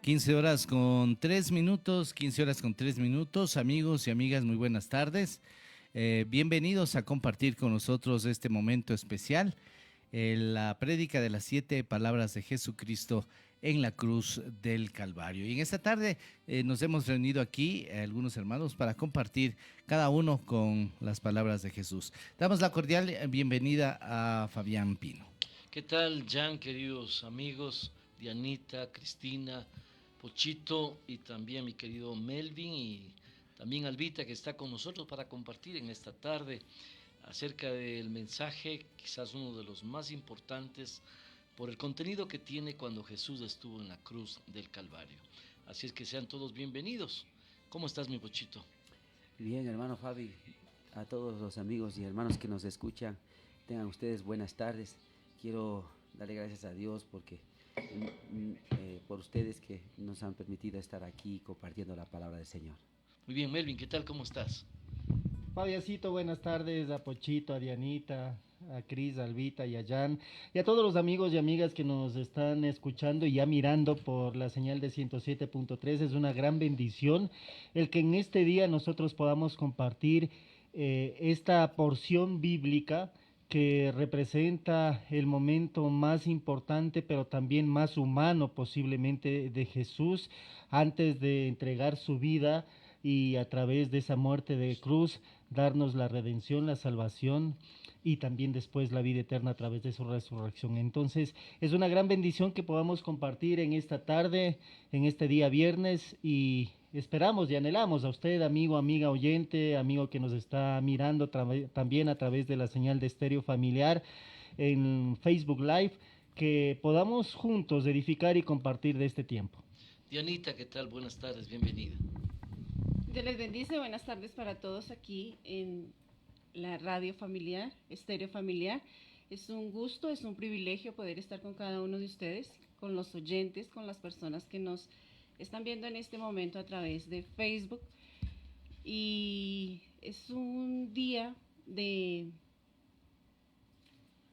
15 horas con 3 minutos, 15 horas con 3 minutos, amigos y amigas, muy buenas tardes. Bienvenidos a compartir con nosotros este momento especial, la prédica de las 7 palabras de Jesucristo en la cruz del Calvario. Y en esta tarde nos hemos reunido aquí, algunos hermanos, para compartir cada uno con las palabras de Jesús. Damos la cordial bienvenida a Fabián Pino. ¿Qué tal, Jan, queridos amigos? Dianita, Cristina, Pochito y también mi querido Melvin y también Albita, que está con nosotros para compartir en esta tarde acerca del mensaje, quizás uno de los más importantes por el contenido que tiene cuando Jesús estuvo en la cruz del Calvario. Así es que sean todos bienvenidos. ¿Cómo estás, mi Pochito? Bien, hermano Fabi, a todos los amigos y hermanos que nos escuchan, tengan ustedes buenas tardes. Quiero darle gracias a Dios porque por ustedes que nos han permitido estar aquí compartiendo la palabra del Señor. Muy bien, Melvin, ¿qué tal? ¿Cómo estás? Fabiacito, buenas tardes, a Pochito, a Dianita, a Cris, a Albita y a Jan, y a todos los amigos y amigas que nos están escuchando y ya mirando por la señal de 107.3. Es una gran bendición el que en este día nosotros podamos compartir esta porción bíblica que representa el momento más importante, pero también más humano posiblemente de Jesús antes de entregar su vida y a través de esa muerte de cruz darnos la redención, la salvación y también después la vida eterna a través de su resurrección. Entonces es una gran bendición que podamos compartir en esta tarde, en este día viernes, y esperamos y anhelamos a usted, amigo, amiga oyente, amigo que nos está mirando también a través de la señal de Estéreo Familiar en Facebook Live, que podamos juntos edificar y compartir de este tiempo. Dianita, ¿qué tal? Buenas tardes, bienvenida. Dios les bendice, buenas tardes para todos aquí en la radio familiar, Estéreo Familiar. Es un gusto, es un privilegio poder estar con cada uno de ustedes, con los oyentes, con las personas que nos están viendo en este momento a través de Facebook. Y es un día de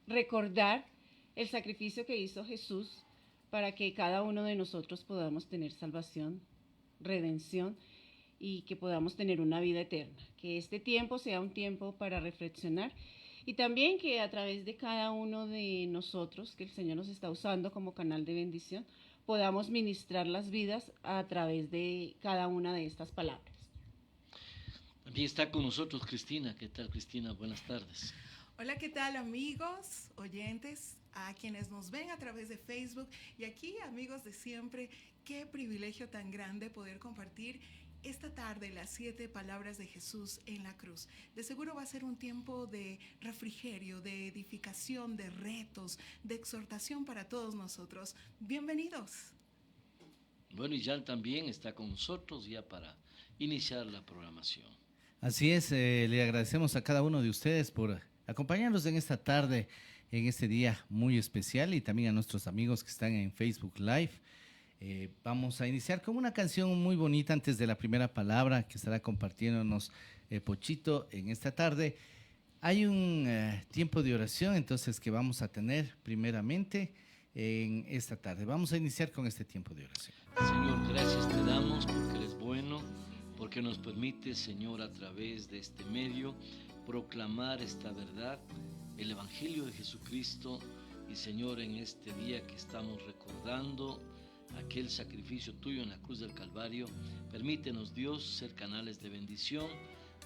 recordar el sacrificio que hizo Jesús para que cada uno de nosotros podamos tener salvación, redención y que podamos tener una vida eterna. Que este tiempo sea un tiempo para reflexionar y también que a través de cada uno de nosotros, que el Señor nos está usando como canal de bendición, podamos ministrar las vidas a través de cada una de estas palabras. También está con nosotros Cristina. ¿Qué tal, Cristina? Buenas tardes. Hola, ¿qué tal, amigos, oyentes, a quienes nos ven a través de Facebook y aquí, amigos de siempre? Qué privilegio tan grande poder compartir esta tarde las 7 palabras de Jesús en la cruz. De seguro va a ser un tiempo de refrigerio, de edificación, de retos, de exhortación para todos nosotros. Bienvenidos. Bueno, y Jan también está con nosotros ya para iniciar la programación. Así es, le agradecemos a cada uno de ustedes por acompañarnos en esta tarde, en este día muy especial, y también a nuestros amigos que están en Facebook Live. Vamos a iniciar con una canción muy bonita antes de la primera palabra que estará compartiéndonos Pochito en esta tarde. Hay un tiempo de oración entonces que vamos a tener primeramente en esta tarde. Vamos a iniciar con este tiempo de oración. Señor, gracias te damos porque eres bueno, porque nos permite, Señor, a través de este medio proclamar esta verdad, el Evangelio de Jesucristo. Y Señor, en este día que estamos recordando aquel sacrificio tuyo en la cruz del Calvario, permítenos, Dios, ser canales de bendición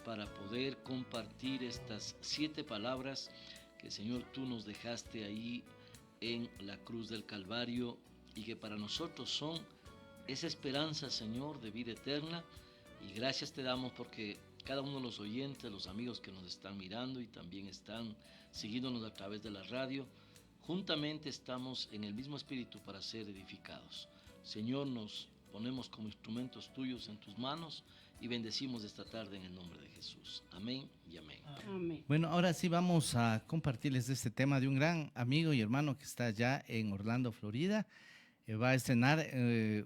para poder compartir estas 7 palabras que, Señor, tú nos dejaste ahí en la cruz del Calvario y que para nosotros son esa esperanza, Señor, de vida eterna. Y gracias te damos porque cada uno de los oyentes, los amigos que nos están mirando y también están siguiéndonos a través de la radio, juntamente estamos en el mismo espíritu para ser edificados. Señor, nos ponemos como instrumentos tuyos en tus manos y bendecimos esta tarde en el nombre de Jesús. Amén y amén. Amén. Bueno, ahora sí vamos a compartirles este tema de un gran amigo y hermano que está allá en Orlando, Florida. Va a estrenar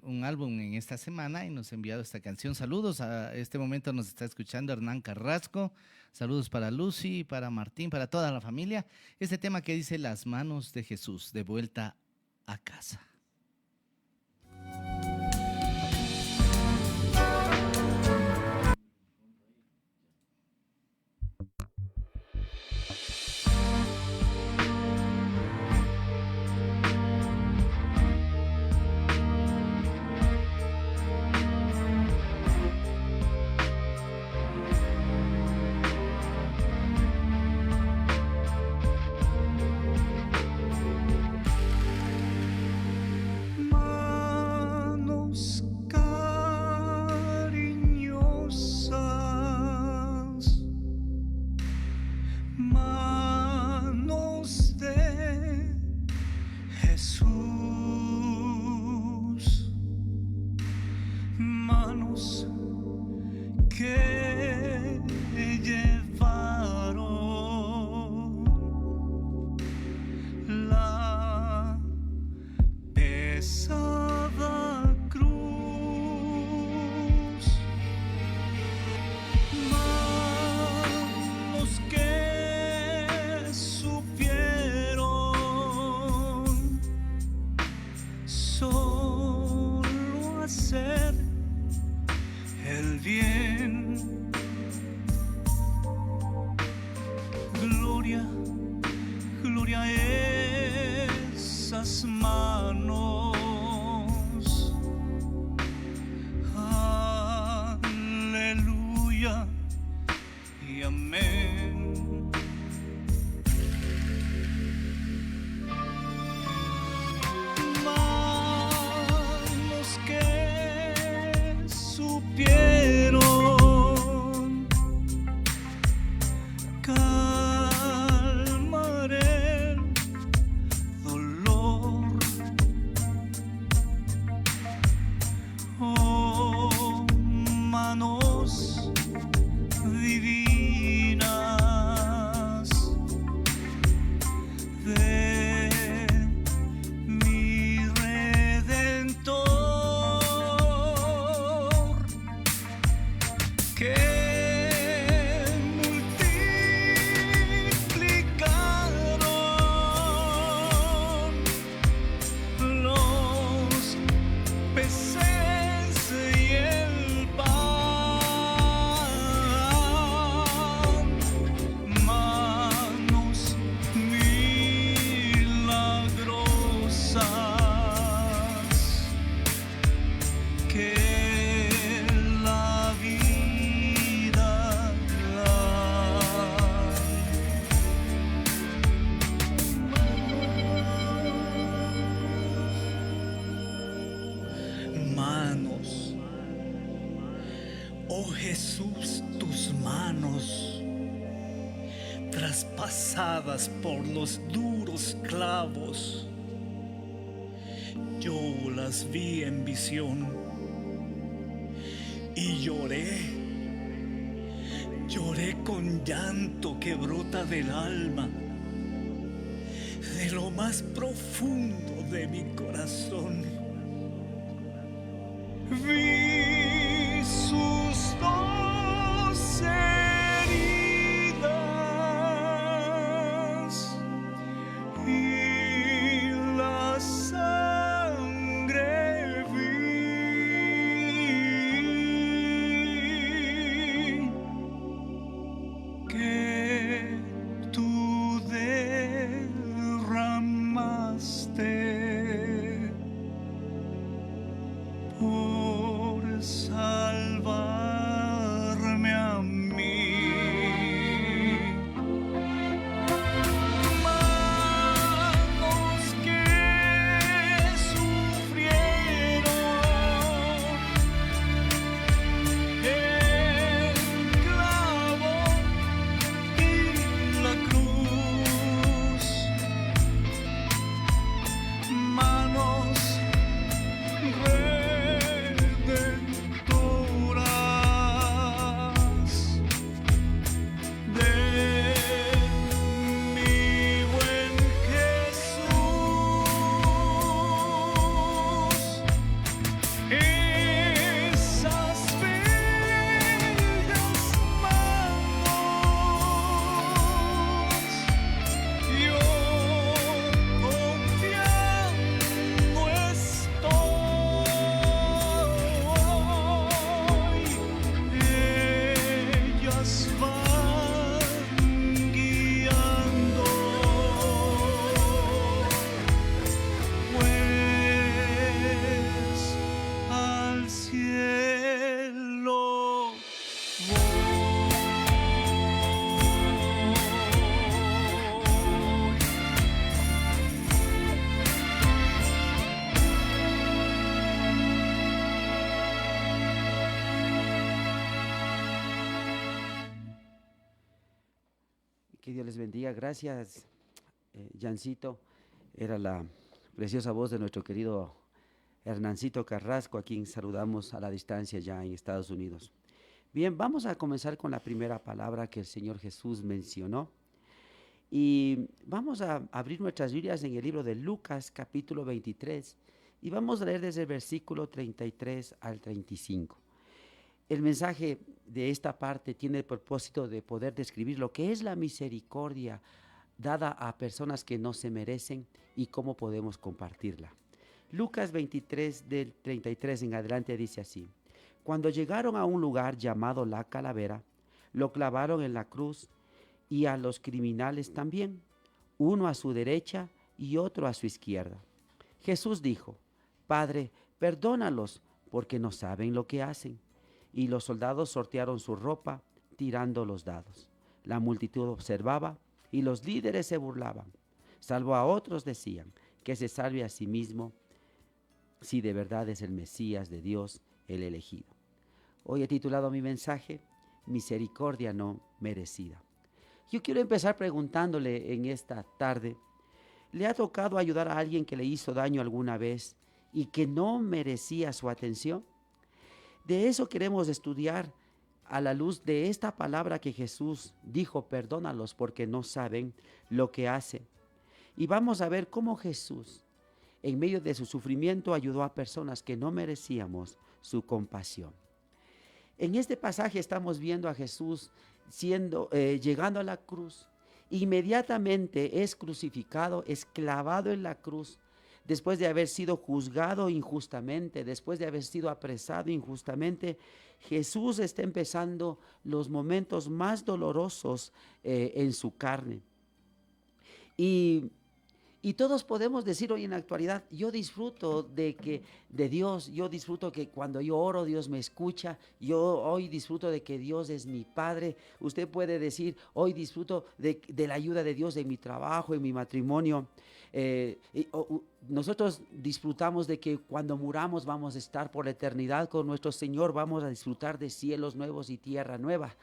un álbum en esta semana y nos ha enviado esta canción. Saludos, a este momento nos está escuchando Hernán Carrasco. Saludos para Lucy, para Martín, para toda la familia. Este tema que dice Las manos de Jesús, de vuelta a casa. gloria, gloria a esas manos. Aleluya y amén. Manos que supieron calmar el dolor. Oh, manos divinas de mi Redentor, que multiplicaron los peces y el pan. Manos milagrosas que la vida dan. Manos, oh Jesús, tus manos traspasadas por los duros clavos, yo las vi en visión y lloré con llanto que brota del alma, de lo más profundo de mi corazón. Vi sus dos heridas y la sangre vi que tú derramaste por salvarme a mí. Manos que sufrieron el clavo y la cruz, manos redentoras de mi buen Jesús. Esas bellas manos, yo confiando estoy, ellas van guiando, pues al cielo voy. Que Dios les bendiga. Gracias, Jancito. Era la preciosa voz de nuestro querido Hernancito Carrasco, a quien saludamos a la distancia ya en Estados Unidos. Bien, vamos a comenzar con la primera palabra que el Señor Jesús mencionó. Y vamos a abrir nuestras Biblias en el libro de Lucas, capítulo 23, y vamos a leer desde el versículo 33 al 35. El mensaje de esta parte tiene el propósito de poder describir lo que es la misericordia dada a personas que no se merecen y cómo podemos compartirla. Lucas 23, del 33 en adelante, dice así: Cuando llegaron a un lugar llamado La Calavera, lo clavaron en la cruz y a los criminales también, uno a su derecha y otro a su izquierda. Jesús dijo: Padre, perdónalos, porque no saben lo que hacen. Y los soldados sortearon su ropa, tirando los dados. La multitud observaba y los líderes se burlaban. Salvo a otros decían: que se salve a sí mismo, si de verdad es el Mesías de Dios, el elegido. Hoy he titulado mi mensaje: Misericordia no merecida. Yo quiero empezar preguntándole en esta tarde: ¿le ha tocado ayudar a alguien que le hizo daño alguna vez y que no merecía su atención? De eso queremos estudiar a la luz de esta palabra que Jesús dijo: perdónalos porque no saben lo que hacen. Y vamos a ver cómo Jesús, en medio de su sufrimiento, ayudó a personas que no merecíamos su compasión. En este pasaje estamos viendo a Jesús llegando a la cruz. Inmediatamente es crucificado, es clavado en la cruz, después de haber sido juzgado injustamente, después de haber sido apresado injustamente. Jesús está empezando los momentos más dolorosos en su carne. Y todos podemos decir hoy en la actualidad: yo disfruto de Dios, yo disfruto que cuando yo oro Dios me escucha, yo hoy disfruto de que Dios es mi Padre. Usted puede decir: hoy disfruto de la ayuda de Dios en mi trabajo, en mi matrimonio. Nosotros disfrutamos de que cuando muramos vamos a estar por la eternidad con nuestro Señor, vamos a disfrutar de cielos nuevos y tierra nueva.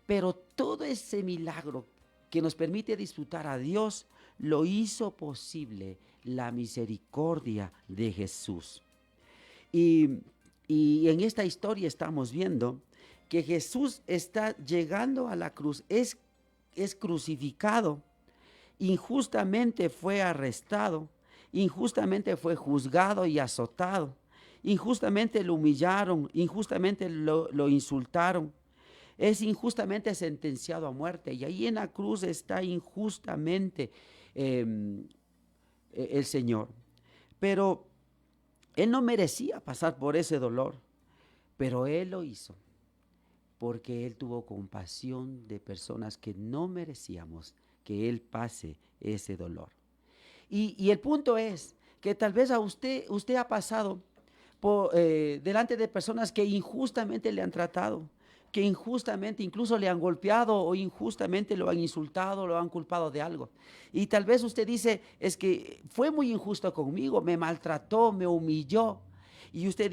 Pero todo ese milagro que nos permite disfrutar a Dios lo hizo posible la misericordia de Jesús. Y en esta historia estamos viendo que Jesús está llegando a la cruz, es crucificado, injustamente fue arrestado, injustamente fue juzgado y azotado, injustamente lo humillaron, injustamente lo insultaron. Es injustamente sentenciado a muerte, y ahí en la cruz está injustamente el Señor. Pero Él no merecía pasar por ese dolor, pero Él lo hizo porque Él tuvo compasión de personas que no merecíamos que Él pase ese dolor. Y el punto es que tal vez a usted ha pasado delante de personas que injustamente le han tratado, que injustamente incluso le han golpeado o injustamente lo han insultado, lo han culpado de algo. Y tal vez usted dice: es que fue muy injusto conmigo, me maltrató, me humilló. Y usted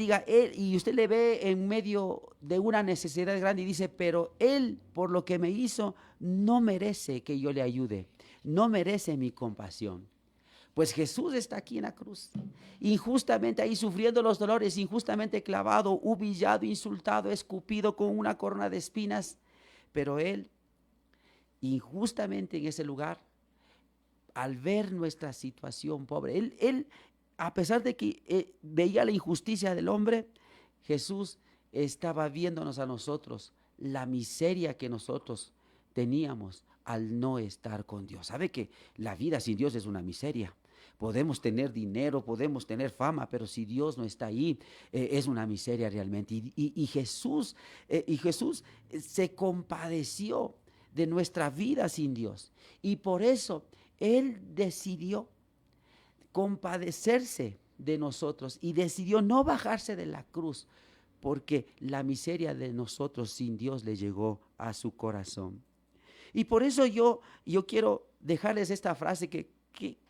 y usted le ve en medio de una necesidad grande y dice: pero él, por lo que me hizo, no merece que yo le ayude, no merece mi compasión. Pues Jesús está aquí en la cruz, injustamente ahí sufriendo los dolores, injustamente clavado, humillado, insultado, escupido con una corona de espinas. Pero Él, injustamente en ese lugar, al ver nuestra situación pobre, Él a pesar de que veía la injusticia del hombre, Jesús estaba viéndonos a nosotros, la miseria que nosotros teníamos al no estar con Dios. ¿Sabe que la vida sin Dios es una miseria? Podemos tener dinero, podemos tener fama, pero si Dios no está ahí, es una miseria realmente. Y Jesús se compadeció de nuestra vida sin Dios. Y por eso Él decidió compadecerse de nosotros y decidió no bajarse de la cruz, porque la miseria de nosotros sin Dios le llegó a su corazón. Y por eso yo quiero dejarles esta frase que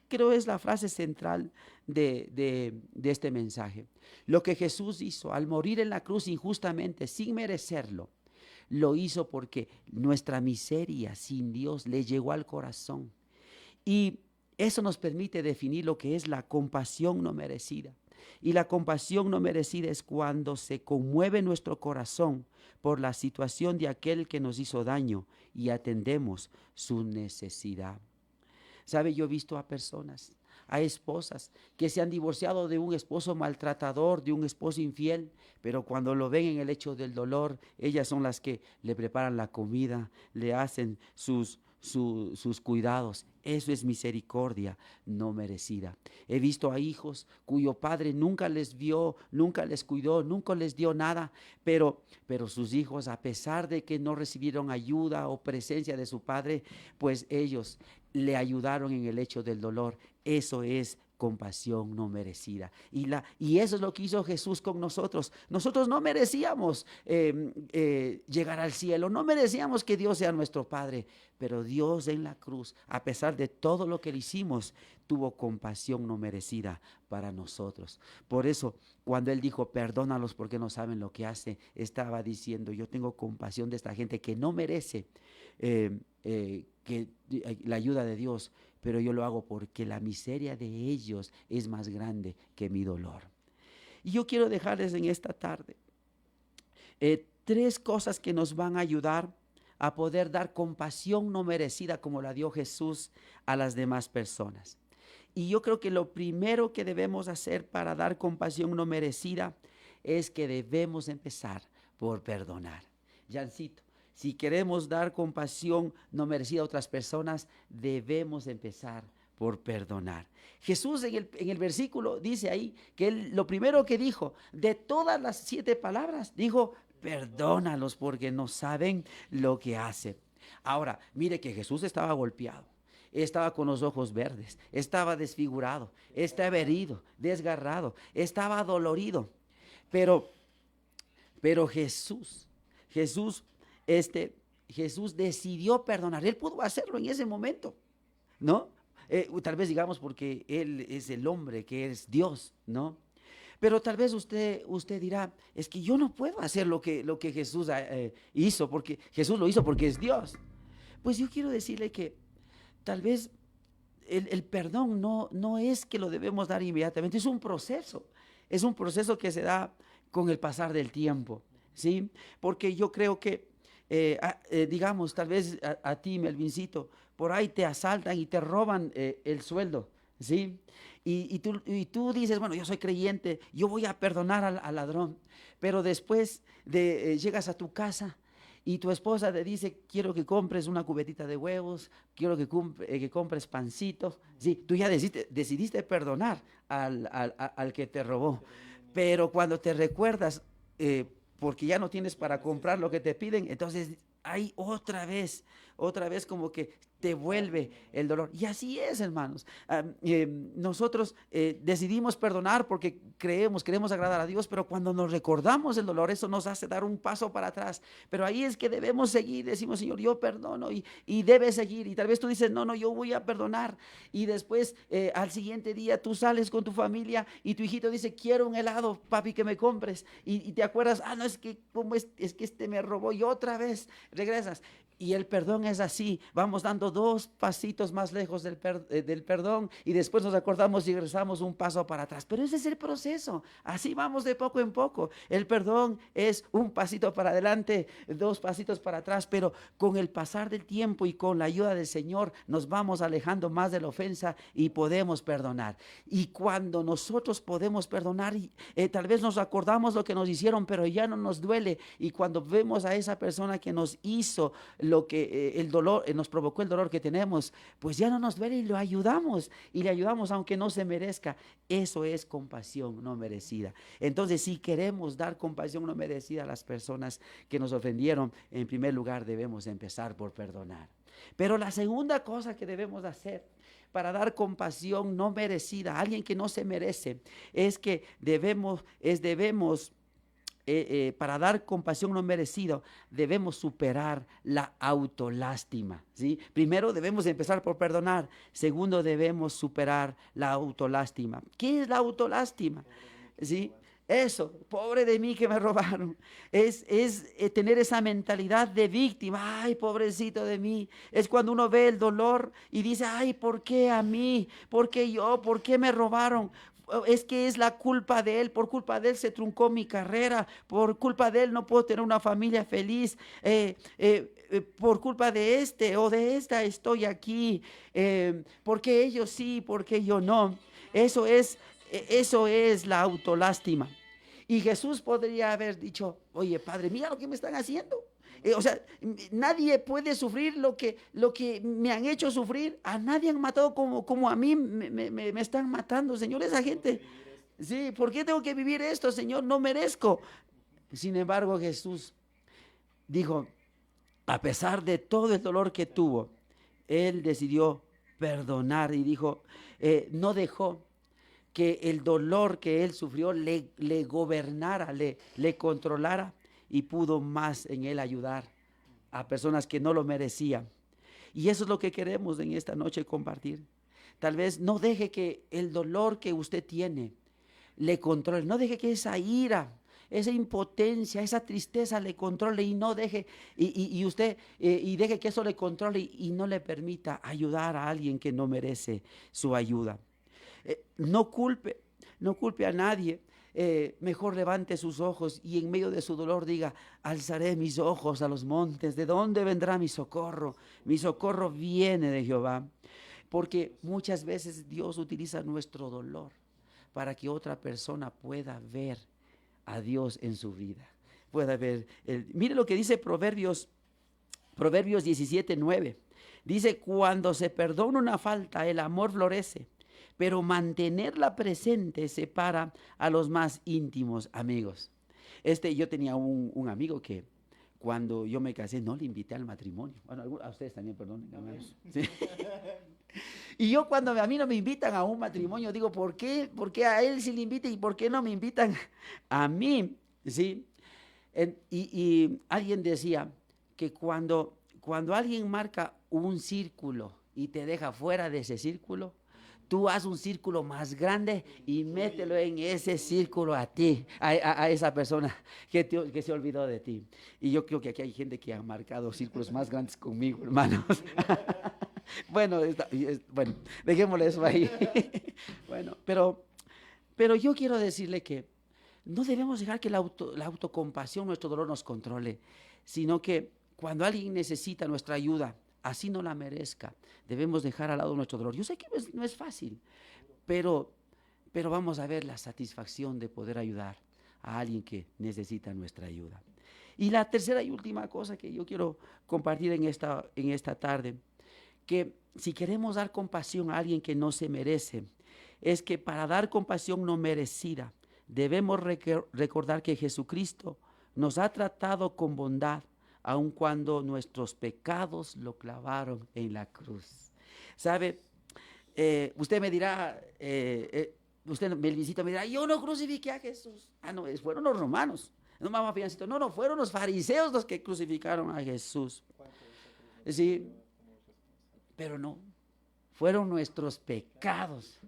creo es la frase central de este mensaje. Lo que Jesús hizo al morir en la cruz injustamente, sin merecerlo, lo hizo porque nuestra miseria sin Dios le llegó al corazón. Y eso nos permite definir lo que es la compasión no merecida. Y la compasión no merecida es cuando se conmueve nuestro corazón por la situación de aquel que nos hizo daño y atendemos su necesidad. ¿Sabe? Yo he visto a personas, a esposas que se han divorciado de un esposo maltratador, de un esposo infiel, pero cuando lo ven en el hecho del dolor, ellas son las que le preparan la comida, le hacen sus sus cuidados. Eso es misericordia no merecida. He visto a hijos cuyo padre nunca les vio, nunca les cuidó, nunca les dio nada, pero sus hijos, a pesar de que no recibieron ayuda o presencia de su padre, pues ellos le ayudaron en el hecho del dolor. Eso es compasión no merecida. Y eso es lo que hizo Jesús con nosotros. Nosotros no merecíamos llegar al cielo, no merecíamos que Dios sea nuestro Padre, pero Dios en la cruz, a pesar de todo lo que le hicimos, tuvo compasión no merecida para nosotros. Por eso, cuando Él dijo, perdónalos porque no saben lo que hace, estaba diciendo, yo tengo compasión de esta gente que no merece la ayuda de Dios, pero yo lo hago porque la miseria de ellos es más grande que mi dolor. Y yo quiero dejarles en esta tarde 3 cosas que nos van a ayudar a poder dar compasión no merecida como la dio Jesús a las demás personas. Y yo creo que lo primero que debemos hacer para dar compasión no merecida es que debemos empezar por perdonar. Jancito, si queremos dar compasión no merecida a otras personas, debemos empezar por perdonar. Jesús en el versículo dice ahí que Él lo primero que dijo, de todas las 7 palabras, dijo, perdónalos porque no saben lo que hacen. Ahora, mire que Jesús estaba golpeado, estaba con los ojos verdes, estaba desfigurado, estaba herido, desgarrado, estaba dolorido. Pero Jesús decidió perdonar. Él pudo hacerlo en ese momento, ¿no? Tal vez digamos porque Él es el hombre que es Dios, ¿no? Pero tal vez usted dirá, es que yo no puedo hacer lo que Jesús hizo, porque Jesús lo hizo porque es Dios. Pues yo quiero decirle que tal vez el perdón no es que lo debemos dar inmediatamente, es un proceso que se da con el pasar del tiempo, ¿sí? Porque yo creo que, digamos, tal vez a ti, Melvincito, por ahí te asaltan y te roban el sueldo, ¿sí? Y tú dices, bueno, yo soy creyente, yo voy a perdonar al ladrón, pero después llegas a tu casa y tu esposa te dice, quiero que compres una cubetita de huevos, quiero que compres pancitos, ¿sí? Tú ya decidiste perdonar al que te robó, pero cuando te recuerdas, porque ya no tienes para comprar lo que te piden, entonces hay otra vez como que te vuelve el dolor. Y así es, hermanos. Nosotros decidimos perdonar porque queremos agradar a Dios, pero cuando nos recordamos el dolor, eso nos hace dar un paso para atrás. Pero ahí es que debemos seguir, decimos, Señor, yo perdono y debes seguir. Y tal vez tú dices, no, yo voy a perdonar. Y después, al siguiente día, tú sales con tu familia y tu hijito dice, quiero un helado, papi, que me compres. Y te acuerdas, no, es que este me robó y otra vez regresas. Y el perdón es así, vamos dando 2 pasitos más lejos del perdón y después nos acordamos y regresamos un paso para atrás. Pero ese es el proceso, así vamos de poco en poco. El perdón es un pasito para adelante, 2 pasitos para atrás, pero con el pasar del tiempo y con la ayuda del Señor nos vamos alejando más de la ofensa y podemos perdonar. Y cuando nosotros podemos perdonar, tal vez nos acordamos lo que nos hicieron, pero ya no nos duele. Y cuando vemos a esa persona que nos hizo lo que el dolor nos provocó, el dolor que tenemos, pues ya no nos duele y le ayudamos aunque no se merezca. Eso es compasión no merecida. Entonces, si queremos dar compasión no merecida a las personas que nos ofendieron, en primer lugar debemos empezar por perdonar. Pero la segunda cosa que debemos hacer para dar compasión no merecida a alguien que no se merece es que debemos para dar compasión no merecida, debemos superar la autolástima, ¿sí? Primero debemos empezar por perdonar. Segundo, debemos superar la autolástima. ¿Qué es la autolástima? ¿Sí? Eso, pobre de mí que me robaron. Es tener esa mentalidad de víctima. Ay, pobrecito de mí. Es cuando uno ve el dolor y dice, ay, ¿por qué a mí? ¿Por qué yo? ¿Por qué me robaron? Es que es la culpa de él, por culpa de él se truncó mi carrera, por culpa de él no puedo tener una familia feliz, por culpa de este o de esta estoy aquí, porque ellos sí, porque yo no. Eso es la autolástima. Y Jesús podría haber dicho, oye, Padre, mira lo que me están haciendo. O sea, nadie puede sufrir lo que me han hecho sufrir. A nadie han matado como a mí me están matando, Señor. Esa gente, sí, ¿por qué tengo que vivir esto, Señor? No merezco. Sin embargo, Jesús dijo, a pesar de todo el dolor que tuvo, Él decidió perdonar y dijo, no dejó que el dolor que Él sufrió le gobernara, le controlara, y pudo más en Él ayudar a personas que no lo merecían. Y eso es lo que queremos en esta noche compartir. Tal vez no deje que el dolor que usted tiene le controle, no deje que esa ira, esa impotencia, esa tristeza le controle, y no deje, y usted deje que eso le controle y no le permita ayudar a alguien que no merece su ayuda. No culpe a nadie. Mejor levante sus ojos y en medio de su dolor diga, alzaré mis ojos a los montes, ¿de dónde vendrá mi socorro? Mi socorro viene de Jehová. Porque muchas veces Dios utiliza nuestro dolor para que otra persona pueda ver a Dios en su vida. Pueda ver. Mire lo que dice Proverbios 17:9. Dice, cuando se perdona una falta, el amor florece, pero mantenerla presente separa a los más íntimos amigos. Yo tenía un amigo que cuando yo me casé no le invité al matrimonio. Bueno, a ustedes también, perdón. Sí. Y yo cuando a mí no me invitan a un matrimonio, digo, ¿por qué a él sí le invitan y por qué no me invitan a mí? ¿Sí? Y alguien decía que cuando alguien marca un círculo y te deja fuera de ese círculo, tú haz un círculo más grande y mételo en ese círculo a ti, a esa persona que se olvidó de ti. Y yo creo que aquí hay gente que ha marcado círculos más grandes conmigo, hermanos. Bueno, dejémosle eso ahí. Bueno, pero yo quiero decirle que no debemos dejar que la autocompasión, nuestro dolor nos controle, sino que cuando alguien necesita nuestra ayuda, así no la merezca, debemos dejar al lado nuestro dolor. Yo sé que no es fácil, pero vamos a ver la satisfacción de poder ayudar a alguien que necesita nuestra ayuda. Y la tercera y última cosa que yo quiero compartir en esta tarde, que si queremos dar compasión a alguien que no se merece, es que para dar compasión no merecida, debemos recordar que Jesucristo nos ha tratado con bondad, aun cuando nuestros pecados lo clavaron en la cruz. ¿Sabe? Usted me dirá, Melvincito me dirá, yo no crucifiqué a Jesús. No, fueron los romanos. No, mamá Fiancito, no, fueron los fariseos los que crucificaron a Jesús. Sí, pero no, fueron nuestros pecados.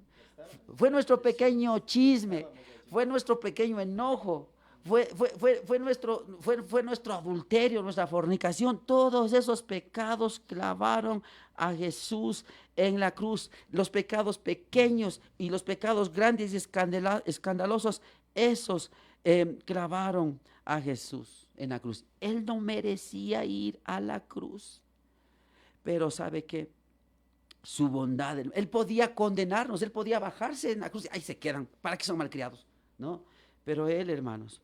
Fue nuestro pequeño chisme, fue nuestro pequeño enojo, fue nuestro adulterio, nuestra fornicación. Todos esos pecados clavaron a Jesús en la cruz. Los pecados pequeños y los pecados grandes y escandalosos, esos clavaron a Jesús en la cruz. Él no merecía ir a la cruz, pero ¿sabe qué? Su bondad, Él podía condenarnos, Él podía bajarse en la cruz, ahí se quedan, ¿para qué son malcriados? ¿No? Pero Él, hermanos,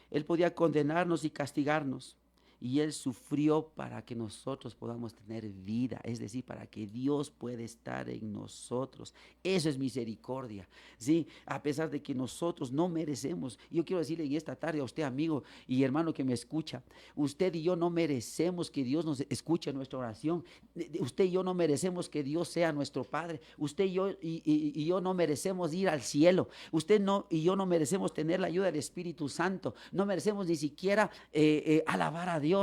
Él podía condenarnos y castigarnos, y Él sufrió para que nosotros podamos tener vida, es decir, para que Dios pueda estar en nosotros. Eso es misericordia, ¿sí? A pesar de que nosotros no merecemos. Yo quiero decirle en esta tarde a usted, amigo y hermano que me escucha, usted y yo no merecemos que Dios nos escuche nuestra oración. Usted y yo no merecemos que Dios sea nuestro Padre. Usted y yo no merecemos ir al cielo. Usted y yo no merecemos tener la ayuda del Espíritu Santo. No merecemos ni siquiera alabar a Dios.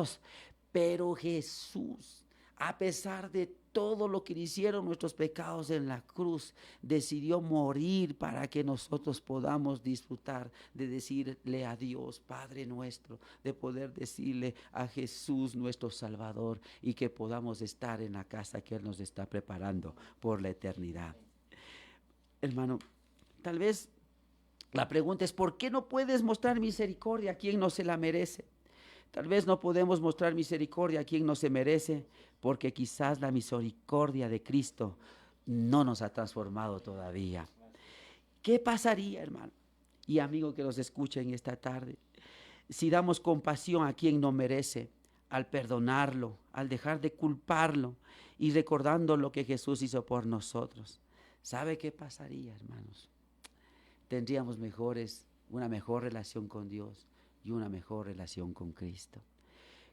Pero Jesús, a pesar de todo lo que le hicieron nuestros pecados en la cruz, decidió morir para que nosotros podamos disfrutar de decirle a Dios, Padre nuestro, de poder decirle a Jesús nuestro Salvador, y que podamos estar en la casa que Él nos está preparando por la eternidad. Hermano, tal vez la pregunta es, ¿por qué no puedes mostrar misericordia a quien no se la merece? Tal vez no podemos mostrar misericordia a quien no se merece, porque quizás la misericordia de Cristo no nos ha transformado todavía. ¿Qué pasaría, hermano y amigo que nos escucha en esta tarde, si damos compasión a quien no merece, al perdonarlo, al dejar de culparlo y recordando lo que Jesús hizo por nosotros, ¿sabe qué pasaría, hermanos? Tendríamos una mejor relación con Dios y una mejor relación con Cristo.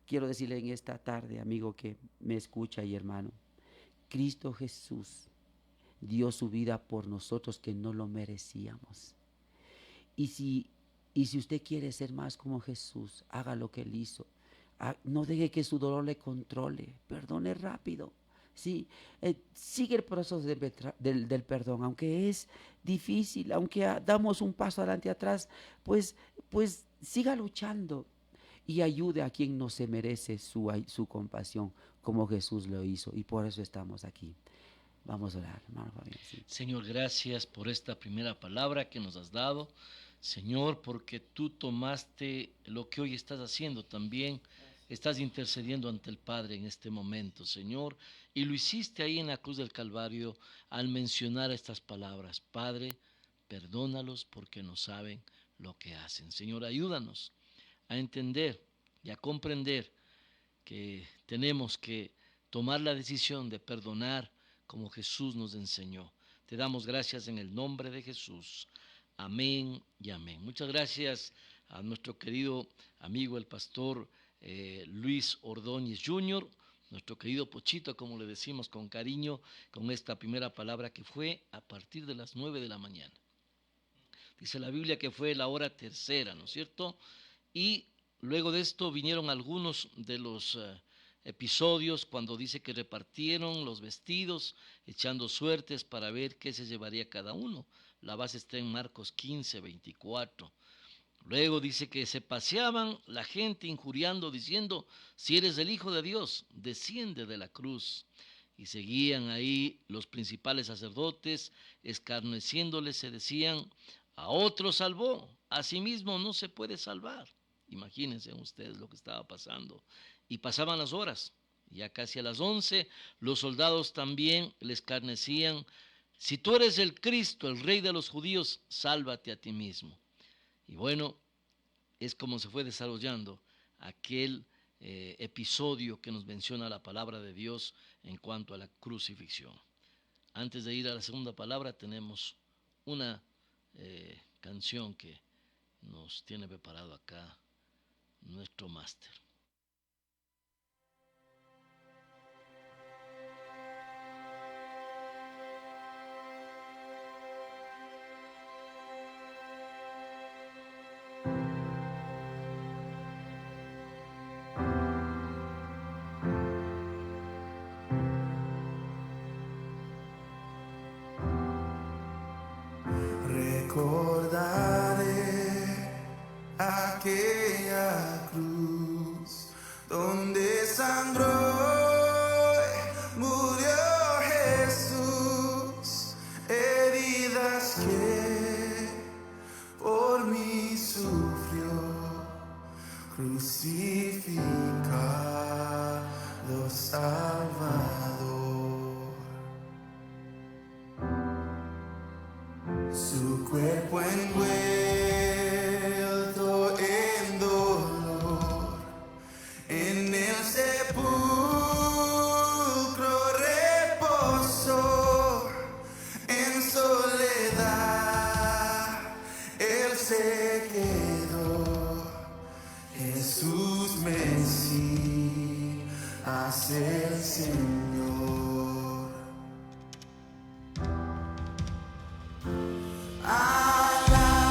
Quiero decirle en esta tarde, amigo que me escucha y hermano, Cristo Jesús dio su vida por nosotros que no lo merecíamos. Y si usted quiere ser más como Jesús, haga lo que Él hizo. No deje que su dolor le controle, perdone rápido. Sí, sigue el proceso del perdón, aunque es difícil, aunque damos un paso adelante y atrás, pues siga luchando y ayude a quien no se merece su compasión, como Jesús lo hizo, y por eso estamos aquí. Vamos a orar, hermano Fabián. Sí. Señor, gracias por esta primera palabra que nos has dado. Señor, porque tú tomaste lo que hoy estás haciendo también. Estás intercediendo ante el Padre en este momento, Señor, y lo hiciste ahí en la cruz del Calvario al mencionar estas palabras. Padre, perdónalos porque no saben lo que hacen. Señor, ayúdanos a entender y a comprender que tenemos que tomar la decisión de perdonar como Jesús nos enseñó. Te damos gracias en el nombre de Jesús. Amén y amén. Muchas gracias a nuestro querido amigo el pastor Luis Ordóñez Jr., nuestro querido Pochito, como le decimos con cariño, con esta primera palabra que fue a partir de las 9 de la mañana. Dice la Biblia que fue la hora tercera, ¿no es cierto? Y luego de esto vinieron algunos de los episodios cuando dice que repartieron los vestidos, echando suertes para ver qué se llevaría cada uno. La base está en Marcos 15, 24. Luego dice que se paseaban la gente injuriando, diciendo, si eres el Hijo de Dios, desciende de la cruz. Y seguían ahí los principales sacerdotes, escarneciéndoles, se decían, a otro salvó, a sí mismo no se puede salvar. Imagínense ustedes lo que estaba pasando. Y pasaban las horas, ya casi a las 11, los soldados también le escarnecían, si tú eres el Cristo, el Rey de los judíos, sálvate a ti mismo. Y bueno, es como se fue desarrollando aquel episodio que nos menciona la palabra de Dios en cuanto a la crucifixión. Antes de ir a la segunda palabra, tenemos una canción que nos tiene preparado acá nuestro máster. Recordaré aquella cruz donde sangró y murió Jesús, heridas que por mí sufrió, crucificado Salvador. Su cuerpo envuelto en dolor, en el sepulcro reposó, en soledad Él se quedó. Jesús Mesías el Señor. Allah.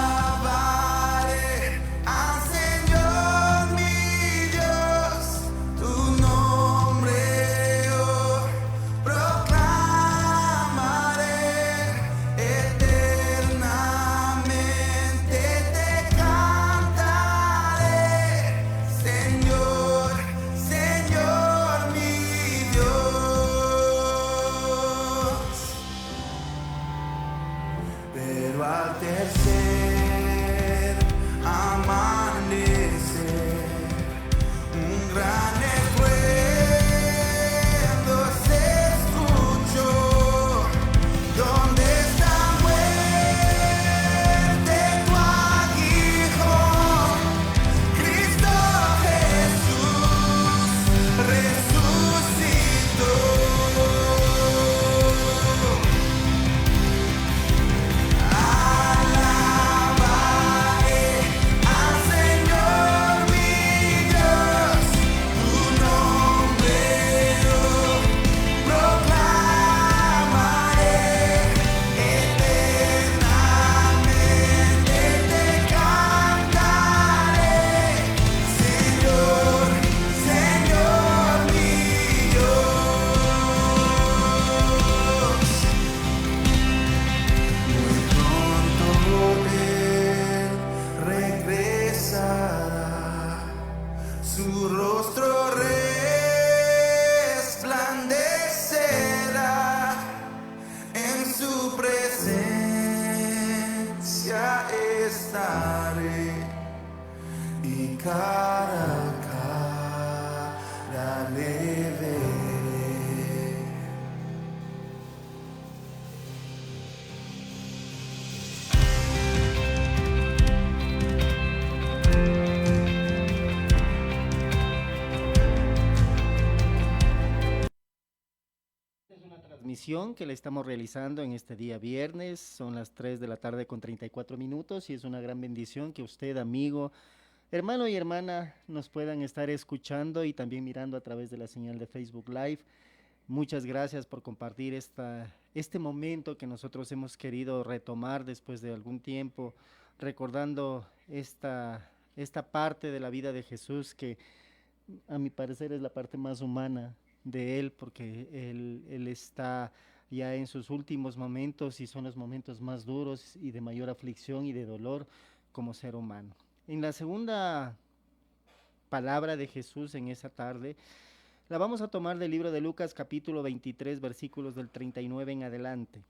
cara a cara le veré. Transmisión que le estamos realizando en este día viernes, son las 3 de la tarde con 34 minutos y es una gran bendición que usted, amigo, hermano y hermana, nos puedan estar escuchando y también mirando a través de la señal de Facebook Live. Muchas gracias por compartir este momento que nosotros hemos querido retomar después de algún tiempo, recordando esta parte de la vida de Jesús que a mi parecer es la parte más humana de él, porque él está ya en sus últimos momentos y son los momentos más duros y de mayor aflicción y de dolor como ser humano. En la segunda palabra de Jesús en esa tarde, la vamos a tomar del libro de Lucas capítulo 23 versículos del 39 en adelante.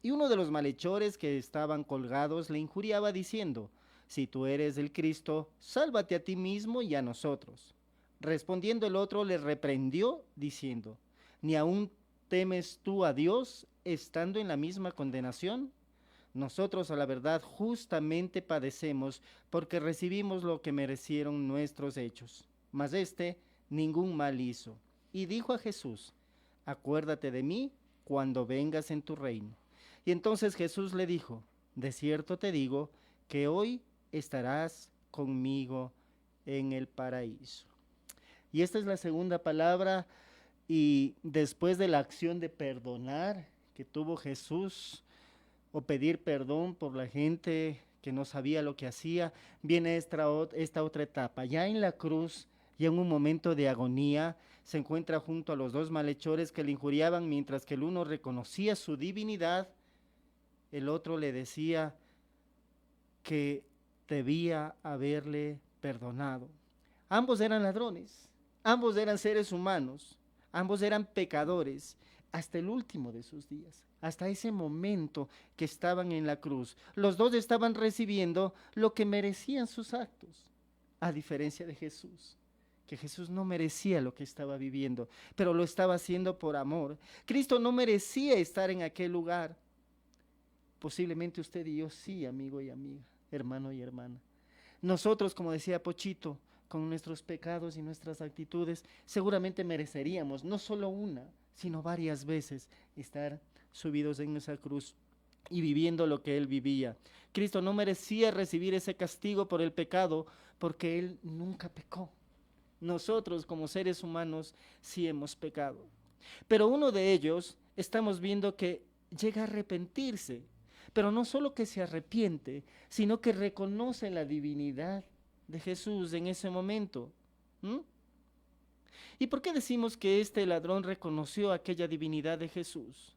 Y uno de los malhechores que estaban colgados le injuriaba diciendo: si tú eres el Cristo, sálvate a ti mismo y a nosotros. Respondiendo el otro le reprendió diciendo: ¿ni aún temes tú a Dios estando en la misma condenación? Nosotros a la verdad justamente padecemos porque recibimos lo que merecieron nuestros hechos, mas éste ningún mal hizo. Y dijo a Jesús: acuérdate de mí cuando vengas en tu reino. Y entonces Jesús le dijo: de cierto te digo que hoy estarás conmigo en el paraíso. Y esta es la segunda palabra, y después de la acción de perdonar que tuvo Jesús, o pedir perdón por la gente que no sabía lo que hacía, viene esta otra etapa. Ya en la cruz, ya en un momento de agonía, se encuentra junto a los dos malhechores que le injuriaban, mientras que el uno reconocía su divinidad, el otro le decía que debía haberle perdonado. Ambos eran ladrones. Ambos eran seres humanos, ambos eran pecadores, hasta el último de sus días, hasta ese momento que estaban en la cruz. Los dos estaban recibiendo lo que merecían sus actos, a diferencia de Jesús, que Jesús no merecía lo que estaba viviendo, pero lo estaba haciendo por amor. Cristo no merecía estar en aquel lugar. Posiblemente usted y yo sí, amigo y amiga, hermano y hermana. Nosotros, como decía Pochito, con nuestros pecados y nuestras actitudes, seguramente mereceríamos no solo una, sino varias veces estar subidos en esa cruz y viviendo lo que él vivía. Cristo no merecía recibir ese castigo por el pecado porque él nunca pecó. Nosotros como seres humanos sí hemos pecado. Pero uno de ellos estamos viendo que llega a arrepentirse, pero no solo que se arrepiente, sino que reconoce la divinidad de Jesús en ese momento. ¿Y por qué decimos que este ladrón reconoció aquella divinidad de Jesús?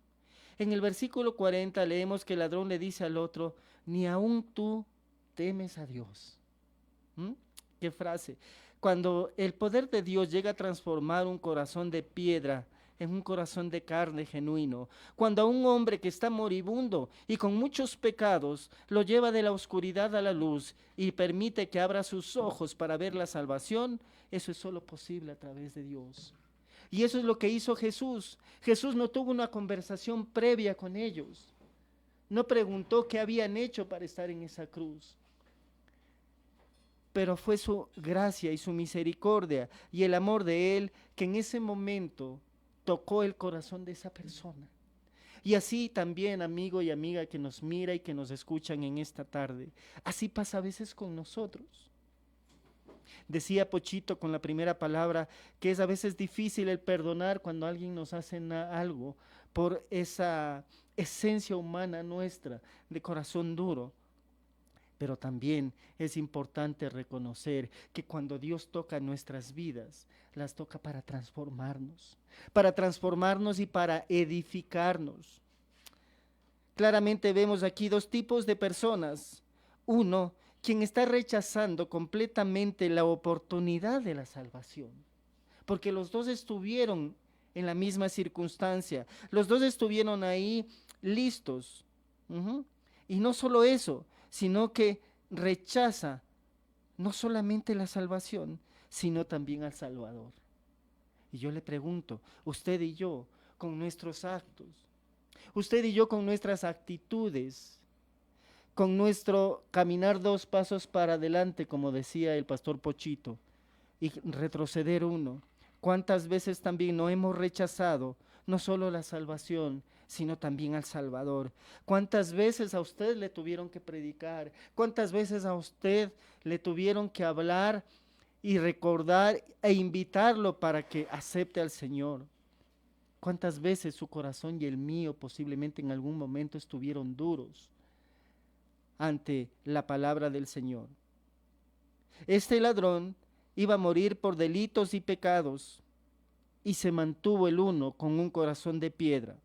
En el versículo 40 leemos que el ladrón le dice al otro: ni aún tú temes a Dios. ¿Qué frase? Cuando el poder de Dios llega a transformar un corazón de piedra en un corazón de carne genuino, cuando a un hombre que está moribundo y con muchos pecados lo lleva de la oscuridad a la luz y permite que abra sus ojos para ver la salvación, eso es solo posible a través de Dios. Y eso es lo que hizo Jesús. Jesús no tuvo una conversación previa con ellos, no preguntó qué habían hecho para estar en esa cruz, pero fue su gracia y su misericordia y el amor de Él que en ese momento tocó el corazón de esa persona. Y así también, amigo y amiga que nos mira y que nos escuchan en esta tarde, así pasa a veces con nosotros. Decía Pochito con la primera palabra que es a veces difícil el perdonar cuando alguien nos hace algo por esa esencia humana nuestra de corazón duro. Pero también es importante reconocer que cuando Dios toca nuestras vidas, las toca para transformarnos y para edificarnos. Claramente vemos aquí dos tipos de personas. Uno, quien está rechazando completamente la oportunidad de la salvación, porque los dos estuvieron en la misma circunstancia, los dos estuvieron ahí listos. Y no solo eso, sino que rechaza no solamente la salvación, sino también al Salvador. Y yo le pregunto, usted y yo, con nuestros actos, usted y yo con nuestras actitudes, con nuestro caminar 2 pasos para adelante, como decía el pastor Pochito, y retroceder 1, ¿cuántas veces también no hemos rechazado no solo la salvación, sino también al Salvador? ¿Cuántas veces a usted le tuvieron que predicar? ¿Cuántas veces a usted le tuvieron que hablar y recordar e invitarlo para que acepte al Señor? ¿Cuántas veces su corazón y el mío posiblemente en algún momento estuvieron duros ante la palabra del Señor? Este ladrón iba a morir por delitos y pecados, y se mantuvo el uno con un corazón de piedra,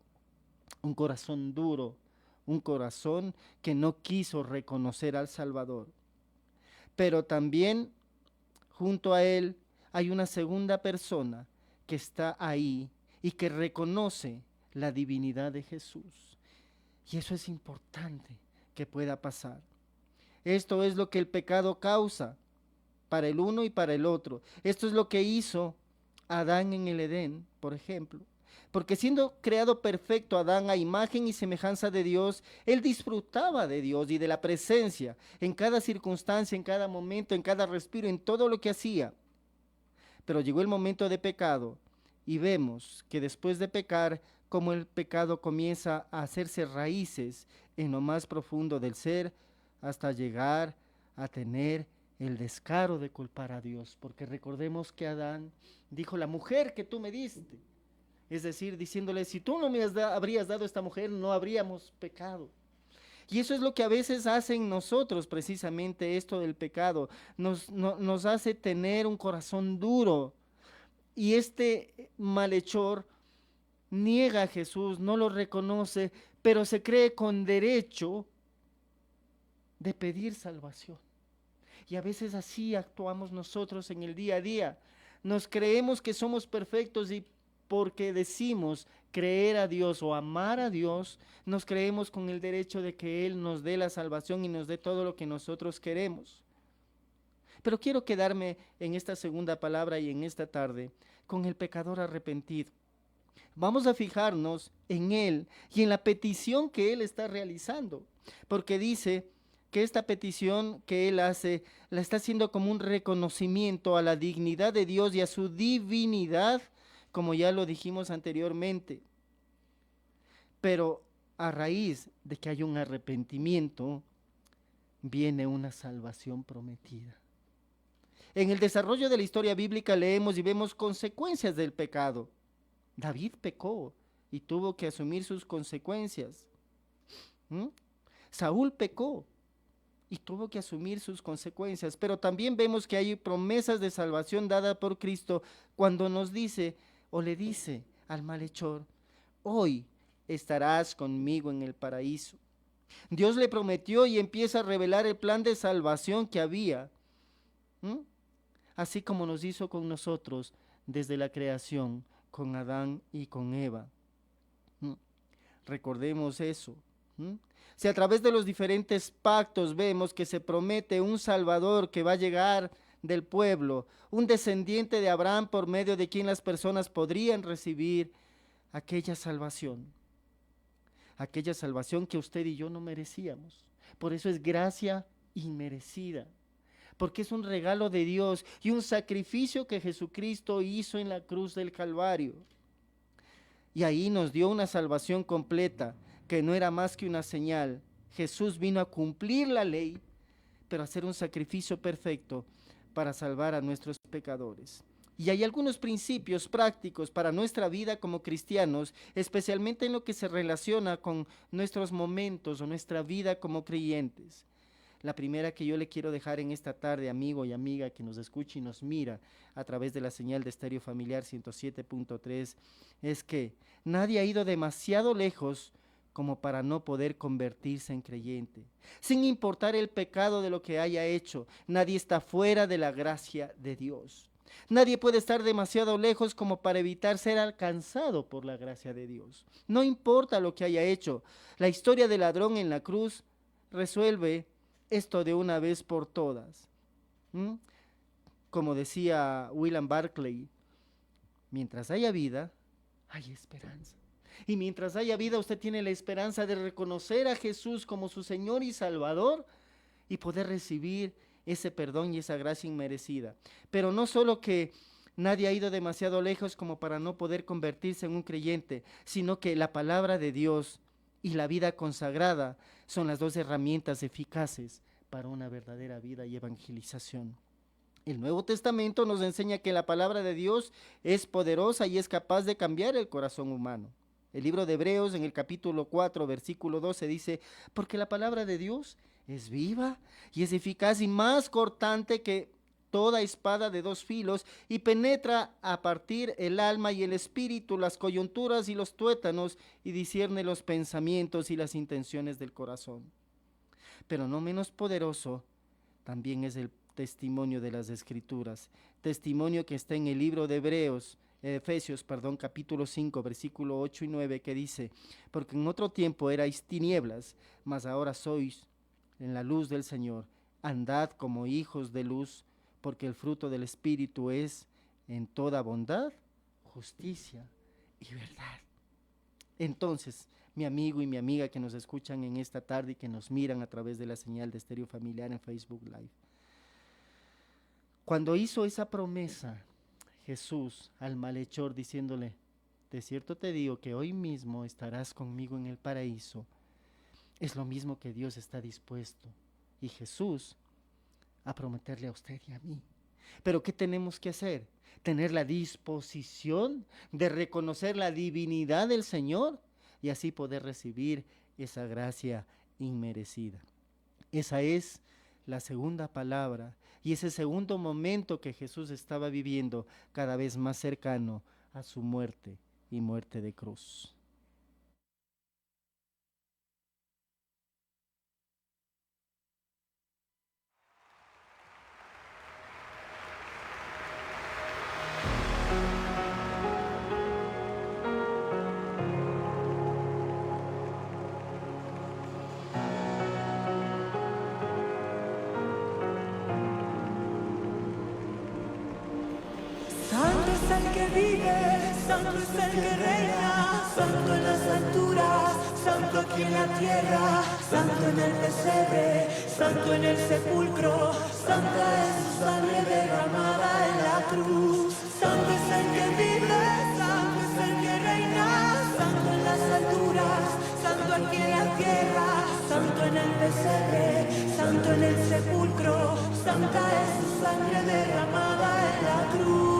un corazón duro, un corazón que no quiso reconocer al Salvador. Pero también junto a él hay una segunda persona que está ahí y que reconoce la divinidad de Jesús. Y eso es importante que pueda pasar. Esto es lo que el pecado causa para el uno y para el otro. Esto es lo que hizo Adán en el Edén, por ejemplo. Porque siendo creado perfecto Adán a imagen y semejanza de Dios, él disfrutaba de Dios y de la presencia en cada circunstancia, en cada momento, en cada respiro, en todo lo que hacía. Pero llegó el momento de pecado y vemos que después de pecar, como el pecado comienza a hacerse raíces en lo más profundo del ser, hasta llegar a tener el descaro de culpar a Dios. Porque recordemos que Adán dijo, la mujer que tú me diste, es decir, diciéndole, si tú no me habrías dado esta mujer, no habríamos pecado. Y eso es lo que a veces hace en nosotros, precisamente esto del pecado, nos hace tener un corazón duro. Y este malhechor niega a Jesús, no lo reconoce, pero se cree con derecho de pedir salvación. Y a veces así actuamos nosotros en el día a día. Nos creemos que somos perfectos y porque decimos creer a Dios o amar a Dios, nos creemos con el derecho de que Él nos dé la salvación y nos dé todo lo que nosotros queremos. Pero quiero quedarme en esta segunda palabra y en esta tarde con el pecador arrepentido. Vamos a fijarnos en él y en la petición que él está realizando, porque dice que esta petición que él hace la está haciendo como un reconocimiento a la dignidad de Dios y a su divinidad, como ya lo dijimos anteriormente. Pero a raíz de que hay un arrepentimiento, viene una salvación prometida. En el desarrollo de la historia bíblica leemos y vemos consecuencias del pecado. David pecó y tuvo que asumir sus consecuencias. Saúl pecó y tuvo que asumir sus consecuencias, pero también vemos que hay promesas de salvación dada por Cristo cuando nos dice o le dice al malhechor, hoy estarás conmigo en el paraíso. Dios le prometió y empieza a revelar el plan de salvación que había, así como nos hizo con nosotros desde la creación, con Adán y con Eva. Recordemos eso. Si a través de los diferentes pactos vemos que se promete un Salvador que va a llegar del pueblo, un descendiente de Abraham por medio de quien las personas podrían recibir aquella salvación que usted y yo no merecíamos. Por eso es gracia inmerecida, porque es un regalo de Dios y un sacrificio que Jesucristo hizo en la cruz del Calvario. Y ahí nos dio una salvación completa, que no era más que una señal. Jesús vino a cumplir la ley, pero a hacer un sacrificio perfecto para salvar a nuestros pecadores. Y hay algunos principios prácticos para nuestra vida como cristianos, especialmente en lo que se relaciona con nuestros momentos o nuestra vida como creyentes. La primera que yo le quiero dejar en esta tarde, amigo y amiga que nos escucha y nos mira a través de la señal de Estéreo Familiar 107.3, es que nadie ha ido demasiado lejos como para no poder convertirse en creyente. Sin importar el pecado de lo que haya hecho, nadie está fuera de la gracia de Dios. Nadie puede estar demasiado lejos como para evitar ser alcanzado por la gracia de Dios. No importa lo que haya hecho, la historia del ladrón en la cruz resuelve esto de una vez por todas. ¿Mm? Como decía William Barclay, mientras haya vida, hay esperanza. Y mientras haya vida, usted tiene la esperanza de reconocer a Jesús como su Señor y Salvador y poder recibir ese perdón y esa gracia inmerecida. Pero no solo que nadie ha ido demasiado lejos como para no poder convertirse en un creyente, sino que la palabra de Dios y la vida consagrada son las dos herramientas eficaces para una verdadera vida y evangelización. El Nuevo Testamento nos enseña que la palabra de Dios es poderosa y es capaz de cambiar el corazón humano. El libro de Hebreos en el capítulo 4, versículo 12 dice, porque la palabra de Dios es viva y es eficaz y más cortante que toda espada de dos filos y penetra a partir el alma y el espíritu, las coyunturas y los tuétanos y discierne los pensamientos y las intenciones del corazón. Pero no menos poderoso también es el testimonio de las Escrituras, testimonio que está en el libro de Efesios, capítulo 5, versículo 8 y 9, que dice, porque en otro tiempo erais tinieblas, mas ahora sois en la luz del Señor, andad como hijos de luz, porque el fruto del Espíritu es en toda bondad, justicia y verdad. Entonces, mi amigo y mi amiga que nos escuchan en esta tarde y que nos miran a través de la señal de Estéreo Familiar en Facebook Live, cuando hizo esa promesa Jesús al malhechor diciéndole, de cierto te digo que hoy mismo estarás conmigo en el paraíso, es lo mismo que Dios está dispuesto y Jesús a prometerle a usted y a mí. Pero ¿qué tenemos que hacer? Tener la disposición de reconocer la divinidad del Señor y así poder recibir esa gracia inmerecida. Esa es la segunda palabra y ese segundo momento que Jesús estaba viviendo cada vez más cercano a su muerte y muerte de cruz. Santo es el que vive, santo es el que reina, santo en las alturas, santo aquí en la tierra, santo en el pesebre, santo en el sepulcro, santa es su sangre derramada en la cruz. Santo es el que vive, santo es el que reina, santo en las alturas, santo aquí en la tierra, santo en el pesebre, santo en el sepulcro, santa es su sangre derramada en la cruz.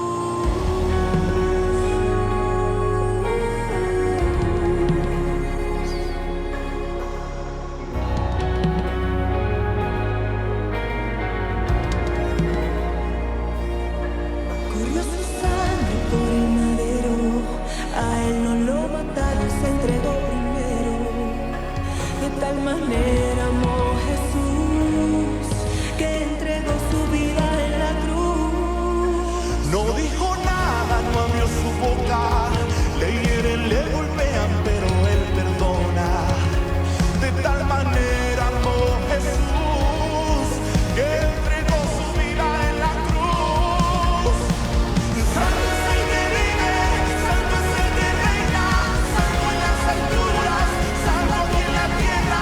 Manera amó Jesús que entregó su vida en la cruz. No dijo nada, no abrió su boca, le hieren, le golpean, pero él perdona. De tal manera amó Jesús que entregó su vida en la cruz. Santo es el que vive, santo es el que reina, santo en las alturas, santo aquí en la tierra.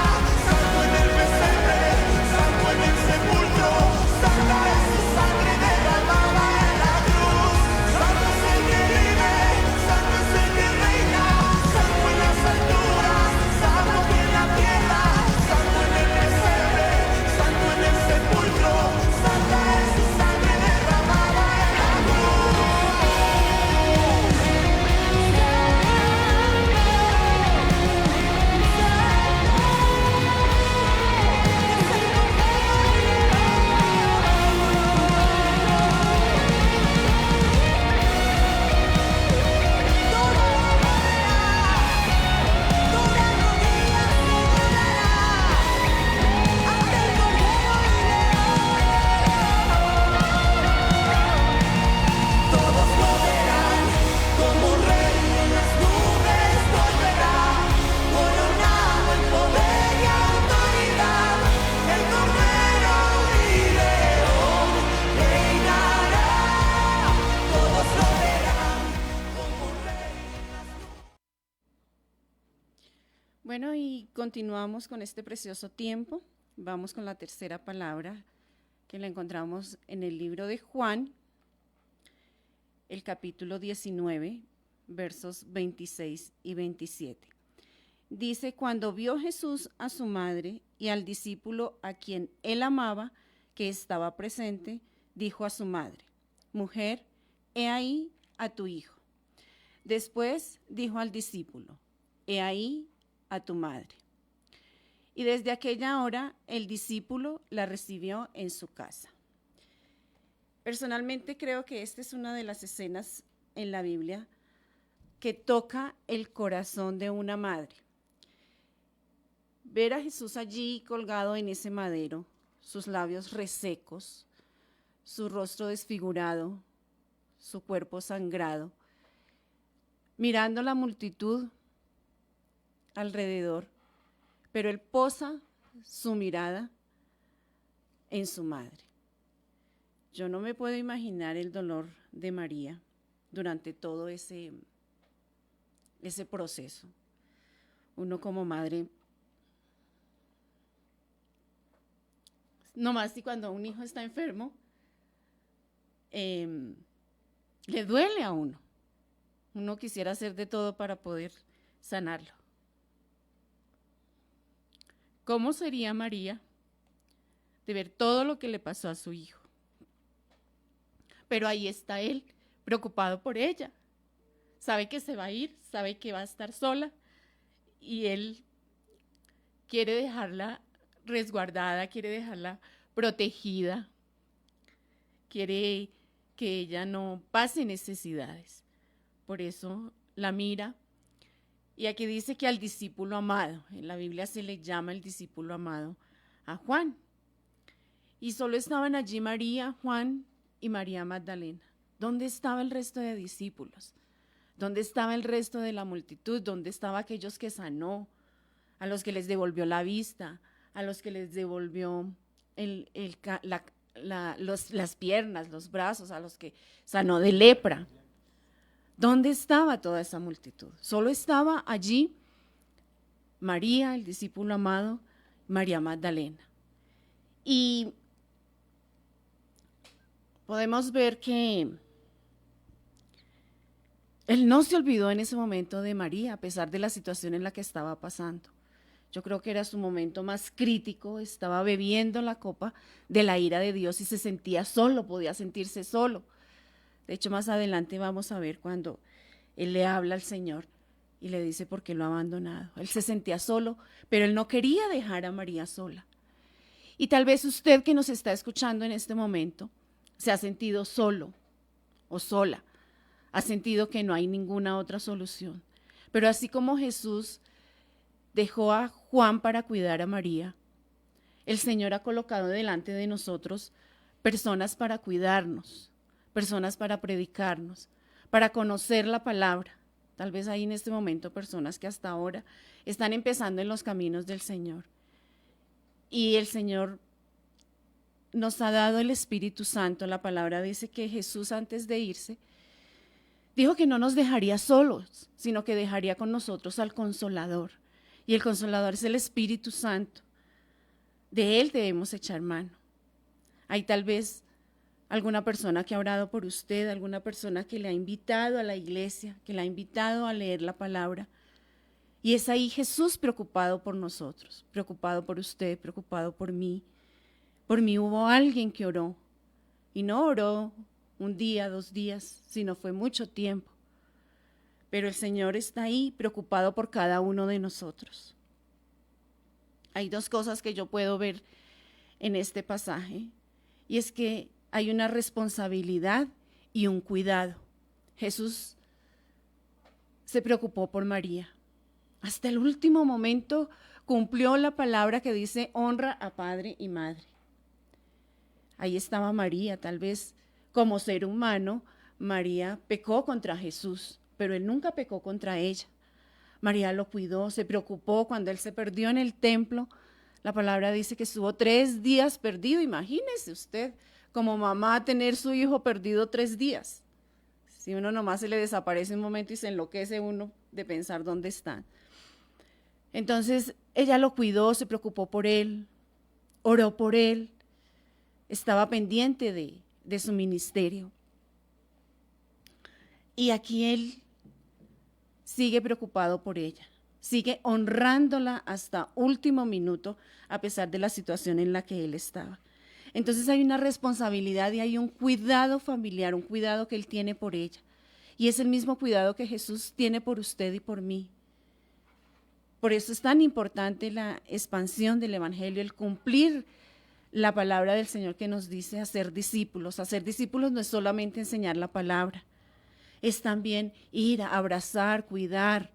Bueno, y continuamos con este precioso tiempo. Vamos con la tercera palabra que la encontramos en el libro de Juan, el capítulo 19, versos 26 y 27. Dice: cuando vio Jesús a su madre y al discípulo a quien él amaba, que estaba presente, dijo a su madre: mujer, he ahí a tu hijo. Después dijo al discípulo: he ahí a tu madre. Y desde aquella hora el discípulo la recibió en su casa. Personalmente creo que esta es una de las escenas en la Biblia que toca el corazón de una madre. Ver a Jesús allí colgado en ese madero, sus labios resecos, su rostro desfigurado, su cuerpo sangrado, mirando la multitud alrededor, pero él posa su mirada en su madre. Yo no me puedo imaginar el dolor de María durante todo ese proceso. Uno como madre, nomás si cuando un hijo está enfermo, le duele a uno. Uno quisiera hacer de todo para poder sanarlo. ¿Cómo sería María de ver todo lo que le pasó a su hijo? Pero ahí está él, preocupado por ella. Sabe que se va a ir, sabe que va a estar sola y él quiere dejarla resguardada, quiere dejarla protegida, quiere que ella no pase necesidades. Por eso la mira. Y aquí dice que al discípulo amado, en la Biblia se le llama el discípulo amado a Juan. Y solo estaban allí María, Juan y María Magdalena. ¿Dónde estaba el resto de discípulos? ¿Dónde estaba el resto de la multitud? ¿Dónde estaban aquellos que sanó? A los que les devolvió la vista, a los que les devolvió las piernas, los brazos, a los que sanó de lepra. ¿Dónde estaba toda esa multitud? Solo estaba allí María, el discípulo amado, María Magdalena. Y podemos ver que él no se olvidó en ese momento de María, a pesar de la situación en la que estaba pasando. Yo creo que era su momento más crítico, estaba bebiendo la copa de la ira de Dios y se sentía solo, podía sentirse solo. De hecho, más adelante vamos a ver cuando él le habla al Señor y le dice por qué lo ha abandonado. Él se sentía solo, pero él no quería dejar a María sola. Y tal vez usted que nos está escuchando en este momento se ha sentido solo o sola, ha sentido que no hay ninguna otra solución. Pero así como Jesús dejó a Juan para cuidar a María, el Señor ha colocado delante de nosotros personas para cuidarnos, personas para predicarnos, para conocer la palabra. Tal vez hay en este momento personas que hasta ahora están empezando en los caminos del Señor. Y el Señor nos ha dado el Espíritu Santo. La palabra dice que Jesús, antes de irse, dijo que no nos dejaría solos, sino que dejaría con nosotros al Consolador. Y el Consolador es el Espíritu Santo. De Él debemos echar mano. Hay tal vez alguna persona que ha orado por usted, alguna persona que le ha invitado a la iglesia, que le ha invitado a leer la palabra. Y es ahí Jesús preocupado por nosotros, preocupado por usted, preocupado por mí. Por mí hubo alguien que oró, y no oró un día, 2 días, sino fue mucho tiempo. Pero el Señor está ahí preocupado por cada uno de nosotros. Hay 2 cosas que yo puedo ver en este pasaje, y es que hay una responsabilidad y un cuidado. Jesús se preocupó por María. Hasta el último momento cumplió la palabra que dice: honra a padre y madre. Ahí estaba María, tal vez como ser humano, María pecó contra Jesús, pero él nunca pecó contra ella. María lo cuidó, se preocupó cuando él se perdió en el templo. La palabra dice que estuvo 3 días perdido. Imagínese usted, como mamá, tener su hijo perdido 3 días. Si uno nomás se le desaparece un momento y se enloquece uno de pensar dónde están. Entonces ella lo cuidó, se preocupó por él, oró por él, estaba pendiente de su ministerio. Y aquí él sigue preocupado por ella, sigue honrándola hasta último minuto a pesar de la situación en la que él estaba. Entonces hay una responsabilidad y hay un cuidado familiar, un cuidado que él tiene por ella. Y es el mismo cuidado que Jesús tiene por usted y por mí. Por eso es tan importante la expansión del Evangelio, el cumplir la palabra del Señor que nos dice hacer discípulos. Hacer discípulos no es solamente enseñar la palabra, es también ir a abrazar, cuidar,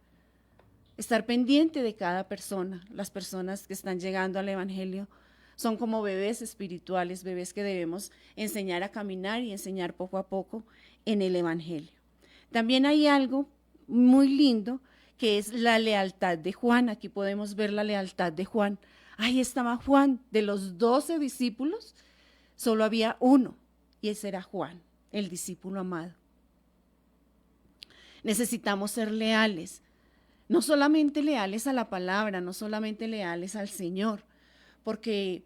estar pendiente de cada persona. Las personas que están llegando al Evangelio son como bebés espirituales, bebés que debemos enseñar a caminar y enseñar poco a poco en el Evangelio. También hay algo muy lindo que es la lealtad de Juan. Aquí podemos ver la lealtad de Juan. Ahí estaba Juan. De los 12 discípulos, solo había uno, y ese era Juan, el discípulo amado. Necesitamos ser leales, no solamente leales a la palabra, no solamente leales al Señor, porque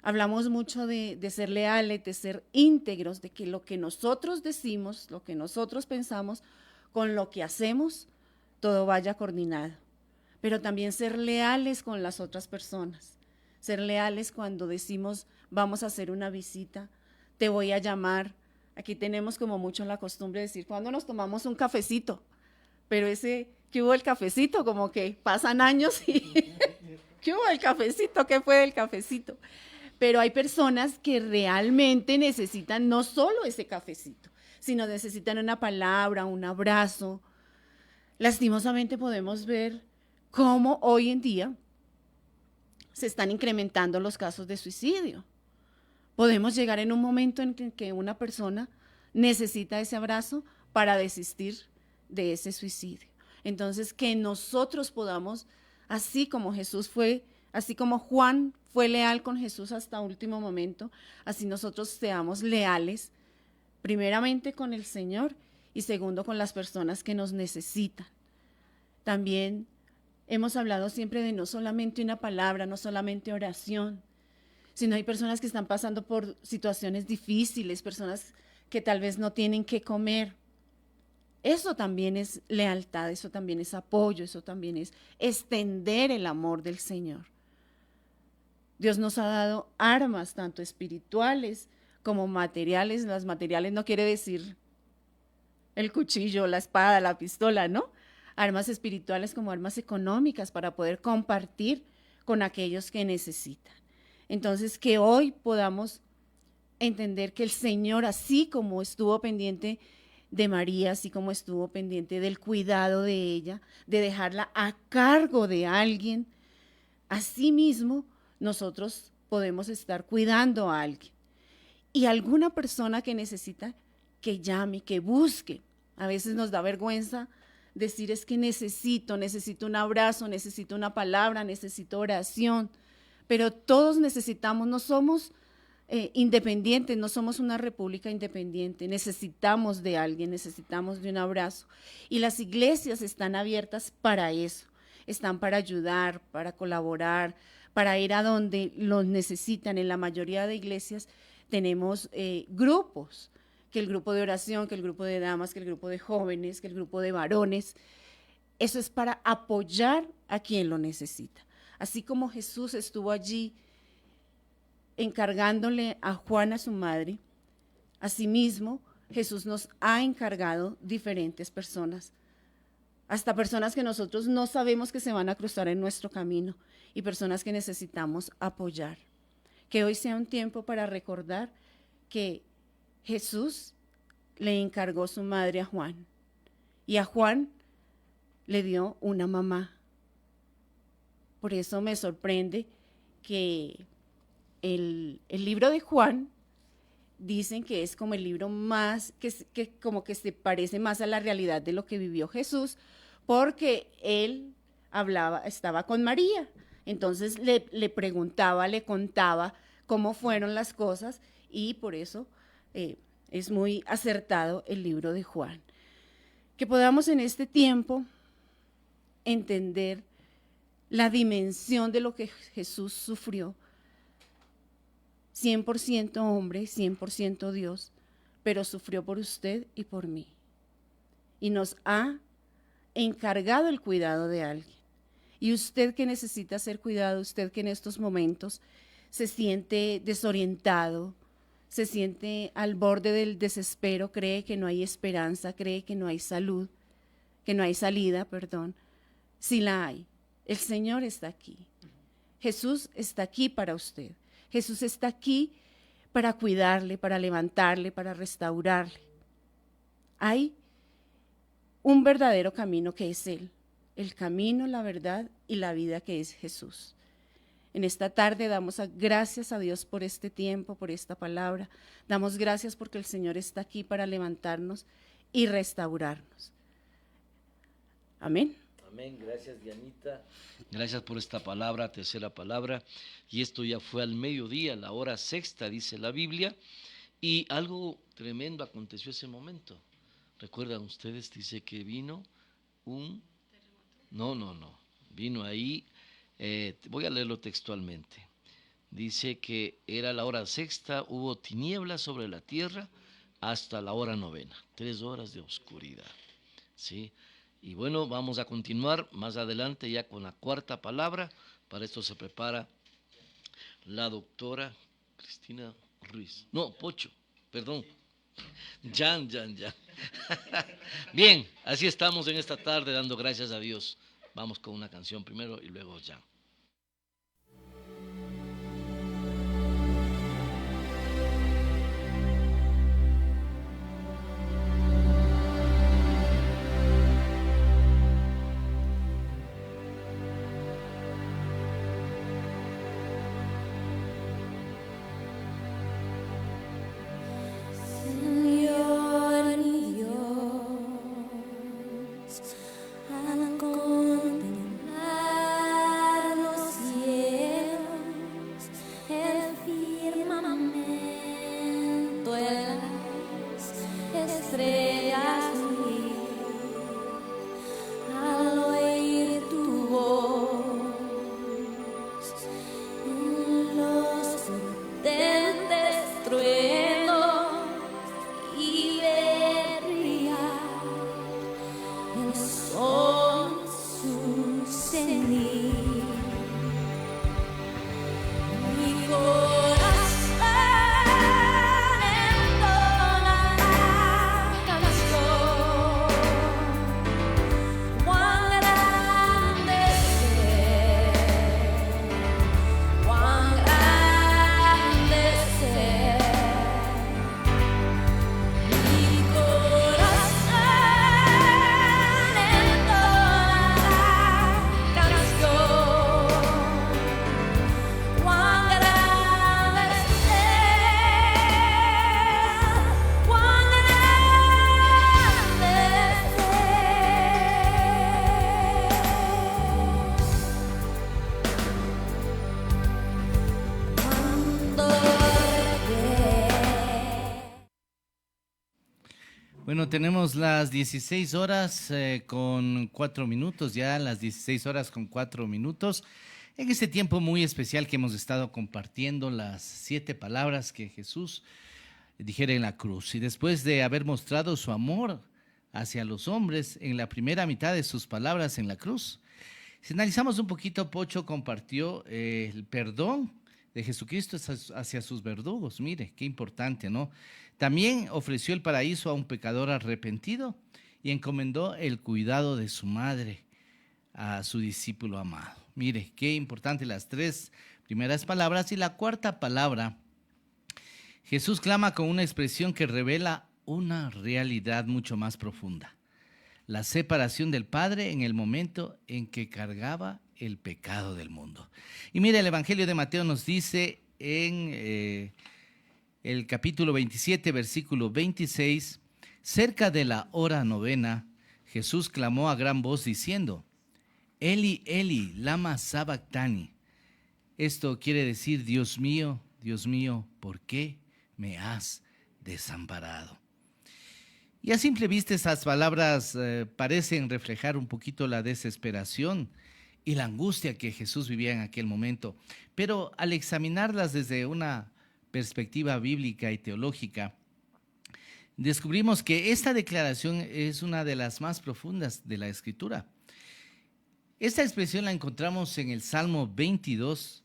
hablamos mucho de ser leales, de ser íntegros, de que lo que nosotros decimos, lo que nosotros pensamos, con lo que hacemos, todo vaya coordinado. Pero también ser leales con las otras personas, ser leales cuando decimos vamos a hacer una visita, te voy a llamar. Aquí tenemos como mucho la costumbre de decir, ¿cuándo nos tomamos un cafecito? Pero ¿qué hubo el cafecito? Como que pasan años y ¿qué hubo el cafecito? ¿Qué fue el cafecito? Pero hay personas que realmente necesitan no solo ese cafecito, sino necesitan una palabra, un abrazo. Lastimosamente podemos ver cómo hoy en día se están incrementando los casos de suicidio. Podemos llegar en un momento en que una persona necesita ese abrazo para desistir de ese suicidio. Entonces, que nosotros podamos, así como Juan fue leal con Jesús hasta último momento, así nosotros seamos leales, primeramente con el Señor y segundo con las personas que nos necesitan. También hemos hablado siempre de no solamente una palabra, no solamente oración, sino hay personas que están pasando por situaciones difíciles, personas que tal vez no tienen qué comer. Eso también es lealtad, eso también es apoyo, eso también es extender el amor del Señor. Dios nos ha dado armas, tanto espirituales como materiales. Las materiales no quiere decir el cuchillo, la espada, la pistola, ¿no? Armas espirituales como armas económicas para poder compartir con aquellos que necesitan. Entonces, que hoy podamos entender que el Señor, así como estuvo pendiente de María, así como estuvo pendiente del cuidado de ella, de dejarla a cargo de alguien, así mismo nosotros podemos estar cuidando a alguien. Y alguna persona que necesita, que llame, que busque. A veces nos da vergüenza decir es que necesito un abrazo, necesito una palabra, necesito oración. Pero todos necesitamos, no somos independientes, no somos una república independiente, necesitamos de alguien, necesitamos de un abrazo. Y las iglesias están abiertas para eso, están para ayudar, para colaborar, para ir a donde los necesitan. En la mayoría de iglesias tenemos grupos, que el grupo de oración, que el grupo de damas, que el grupo de jóvenes, que el grupo de varones. Eso es para apoyar a quien lo necesita. Así como Jesús estuvo allí encargándole a Juan, a su madre, asimismo Jesús nos ha encargado diferentes personas, hasta personas que nosotros no sabemos que se van a cruzar en nuestro camino y personas que necesitamos apoyar. Que hoy sea un tiempo para recordar que Jesús le encargó su madre a Juan y a Juan le dio una mamá. Por eso me sorprende que el libro de Juan dicen que es como el libro más, que como que se parece más a la realidad de lo que vivió Jesús, porque él estaba con María. Entonces le preguntaba, le contaba cómo fueron las cosas y por eso es muy acertado el libro de Juan. Que podamos en este tiempo entender la dimensión de lo que Jesús sufrió. 100% hombre, 100% Dios, pero sufrió por usted y por mí. Y nos ha encargado el cuidado de alguien. Y usted que necesita ser cuidado, usted que en estos momentos se siente desorientado, se siente al borde del desespero, cree que no hay esperanza, cree que no hay salud, que no hay salida, perdón. Sí la hay. El Señor está aquí. Jesús está aquí para usted. Jesús está aquí para cuidarle, para levantarle, para restaurarle. Hay un verdadero camino que es Él. El camino, la verdad y la vida que es Jesús. En esta tarde damos gracias a Dios por este tiempo, por esta palabra. Damos gracias porque el Señor está aquí para levantarnos y restaurarnos. Amén. Amén, gracias Dianita, gracias por esta palabra, tercera palabra, y esto ya fue al mediodía, la hora sexta, dice la Biblia, y algo tremendo aconteció ese momento. ¿Recuerdan ustedes? Dice que vino un... No, vino ahí, voy a leerlo textualmente, dice que era la hora sexta, hubo tinieblas sobre la tierra hasta la hora novena, 3 horas de oscuridad, ¿sí? Y bueno, vamos a continuar más adelante ya con la cuarta palabra. Para esto se prepara la doctora Cristina Ruiz. No, Pocho, perdón. Jan. Bien, así estamos en esta tarde dando gracias a Dios. Vamos con una canción primero y luego Jan. Señor mi Dios, al contemplar los cielos, el firmamento, las estrellas, al oír tu voz, en los potentes truenos y ver brillar el sol su cenit. Mi corazón entonará canción, cuán grande es Él, cuán grande es Él. Mi corazón entonará canción, cuán grande es Él, cuán grande es Él. Cuando Bueno, tenemos las 16 horas con 4 minutos, ya las 16 horas con 4 minutos. En este tiempo muy especial que hemos estado compartiendo las 7 palabras que Jesús dijera en la cruz. Y después de haber mostrado su amor hacia los hombres en la primera mitad de sus palabras en la cruz, si analizamos un poquito, Pocho compartió el perdón de Jesucristo hacia sus verdugos. Mire, qué importante, ¿no? También ofreció el paraíso a un pecador arrepentido y encomendó el cuidado de su madre a su discípulo amado. Mire, qué importante las 3 primeras palabras. Y la cuarta palabra, Jesús clama con una expresión que revela una realidad mucho más profunda: la separación del Padre en el momento en que cargaba el pecado del mundo. Y mire, el Evangelio de Mateo nos dice en el capítulo 27, versículo 26, cerca de la hora novena, Jesús clamó a gran voz diciendo: Eli, Eli, lama sabactani. Esto quiere decir: Dios mío, ¿por qué me has desamparado? Y a simple vista estas palabras parecen reflejar un poquito la desesperación y la angustia que Jesús vivía en aquel momento. Pero al examinarlas desde una perspectiva bíblica y teológica, descubrimos que esta declaración es una de las más profundas de la Escritura. Esta expresión la encontramos en el Salmo 22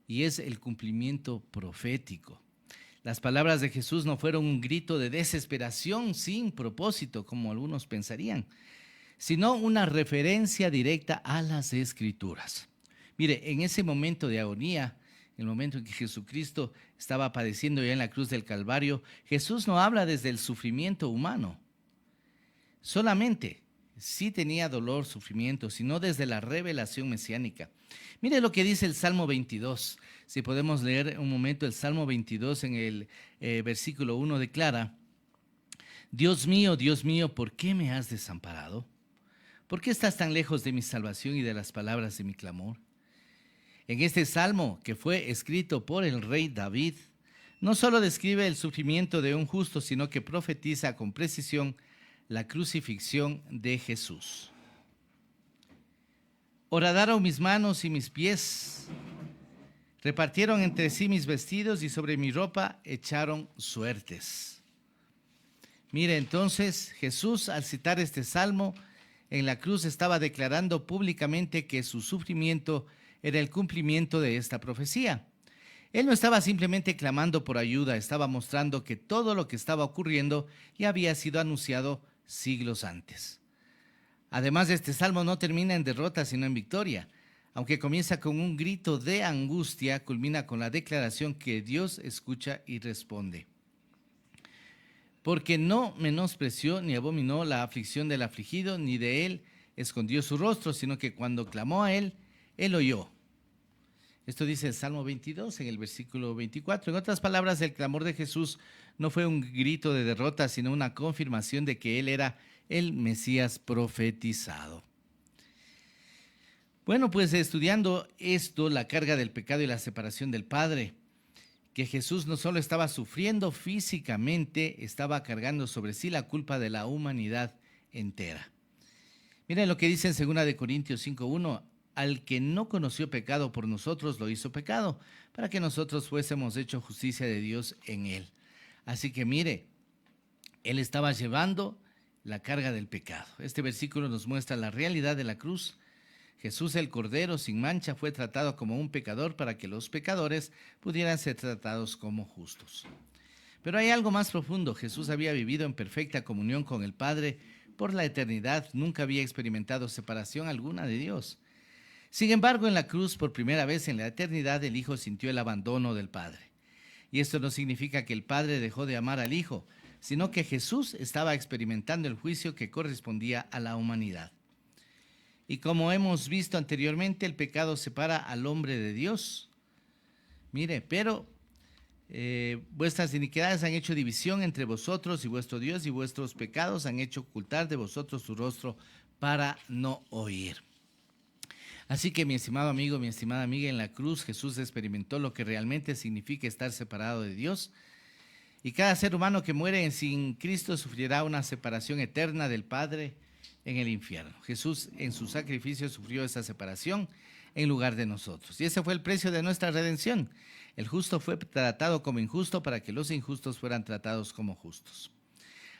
y es el cumplimiento profético. Las palabras de Jesús no fueron un grito de desesperación sin propósito, como algunos pensarían, sino una referencia directa a las Escrituras. Mire, en ese momento de agonía, el momento en que Jesucristo estaba padeciendo ya en la cruz del Calvario, Jesús no habla desde el sufrimiento humano. Solamente sí tenía dolor, sufrimiento, sino desde la revelación mesiánica. Mire lo que dice el Salmo 22. Si podemos leer un momento el Salmo 22 en el versículo 1 declara: Dios mío, ¿por qué me has desamparado? ¿Por qué estás tan lejos de mi salvación y de las palabras de mi clamor? En este salmo, que fue escrito por el rey David, no solo describe el sufrimiento de un justo, sino que profetiza con precisión la crucifixión de Jesús. Horadaron mis manos y mis pies, repartieron entre sí mis vestidos y sobre mi ropa echaron suertes. Mire, entonces Jesús, al citar este salmo, en la cruz estaba declarando públicamente que su sufrimiento era el cumplimiento de esta profecía. Él no estaba simplemente clamando por ayuda, estaba mostrando que todo lo que estaba ocurriendo ya había sido anunciado siglos antes. Además, este salmo no termina en derrota, sino en victoria. Aunque comienza con un grito de angustia, culmina con la declaración que Dios escucha y responde. Porque no menospreció ni abominó la aflicción del afligido, ni de él escondió su rostro, sino que cuando clamó a él, él oyó. Esto dice el Salmo 22 en el versículo 24. En otras palabras, el clamor de Jesús no fue un grito de derrota, sino una confirmación de que él era el Mesías profetizado. Bueno, pues estudiando esto, la carga del pecado y la separación del Padre, que Jesús no solo estaba sufriendo físicamente, estaba cargando sobre sí la culpa de la humanidad entera. Miren lo que dice en 2 Corintios 5:1. Al que no conoció pecado por nosotros lo hizo pecado, para que nosotros fuésemos hecho justicia de Dios en él. Así que mire, él estaba llevando la carga del pecado. Este versículo nos muestra la realidad de la cruz. Jesús el Cordero sin mancha fue tratado como un pecador para que los pecadores pudieran ser tratados como justos. Pero hay algo más profundo. Jesús había vivido en perfecta comunión con el Padre por la eternidad. Nunca había experimentado separación alguna de Dios. Sin embargo, en la cruz, por primera vez en la eternidad, el Hijo sintió el abandono del Padre. Y esto no significa que el Padre dejó de amar al Hijo, sino que Jesús estaba experimentando el juicio que correspondía a la humanidad. Y como hemos visto anteriormente, el pecado separa al hombre de Dios. Mire, pero vuestras iniquidades han hecho división entre vosotros y vuestro Dios, y vuestros pecados han hecho ocultar de vosotros su rostro para no oír. Así que, mi estimado amigo, mi estimada amiga, en la cruz Jesús experimentó lo que realmente significa estar separado de Dios. Y cada ser humano que muere sin Cristo sufrirá una separación eterna del Padre en el infierno. Jesús en su sacrificio sufrió esa separación en lugar de nosotros. Y ese fue el precio de nuestra redención. El justo fue tratado como injusto para que los injustos fueran tratados como justos.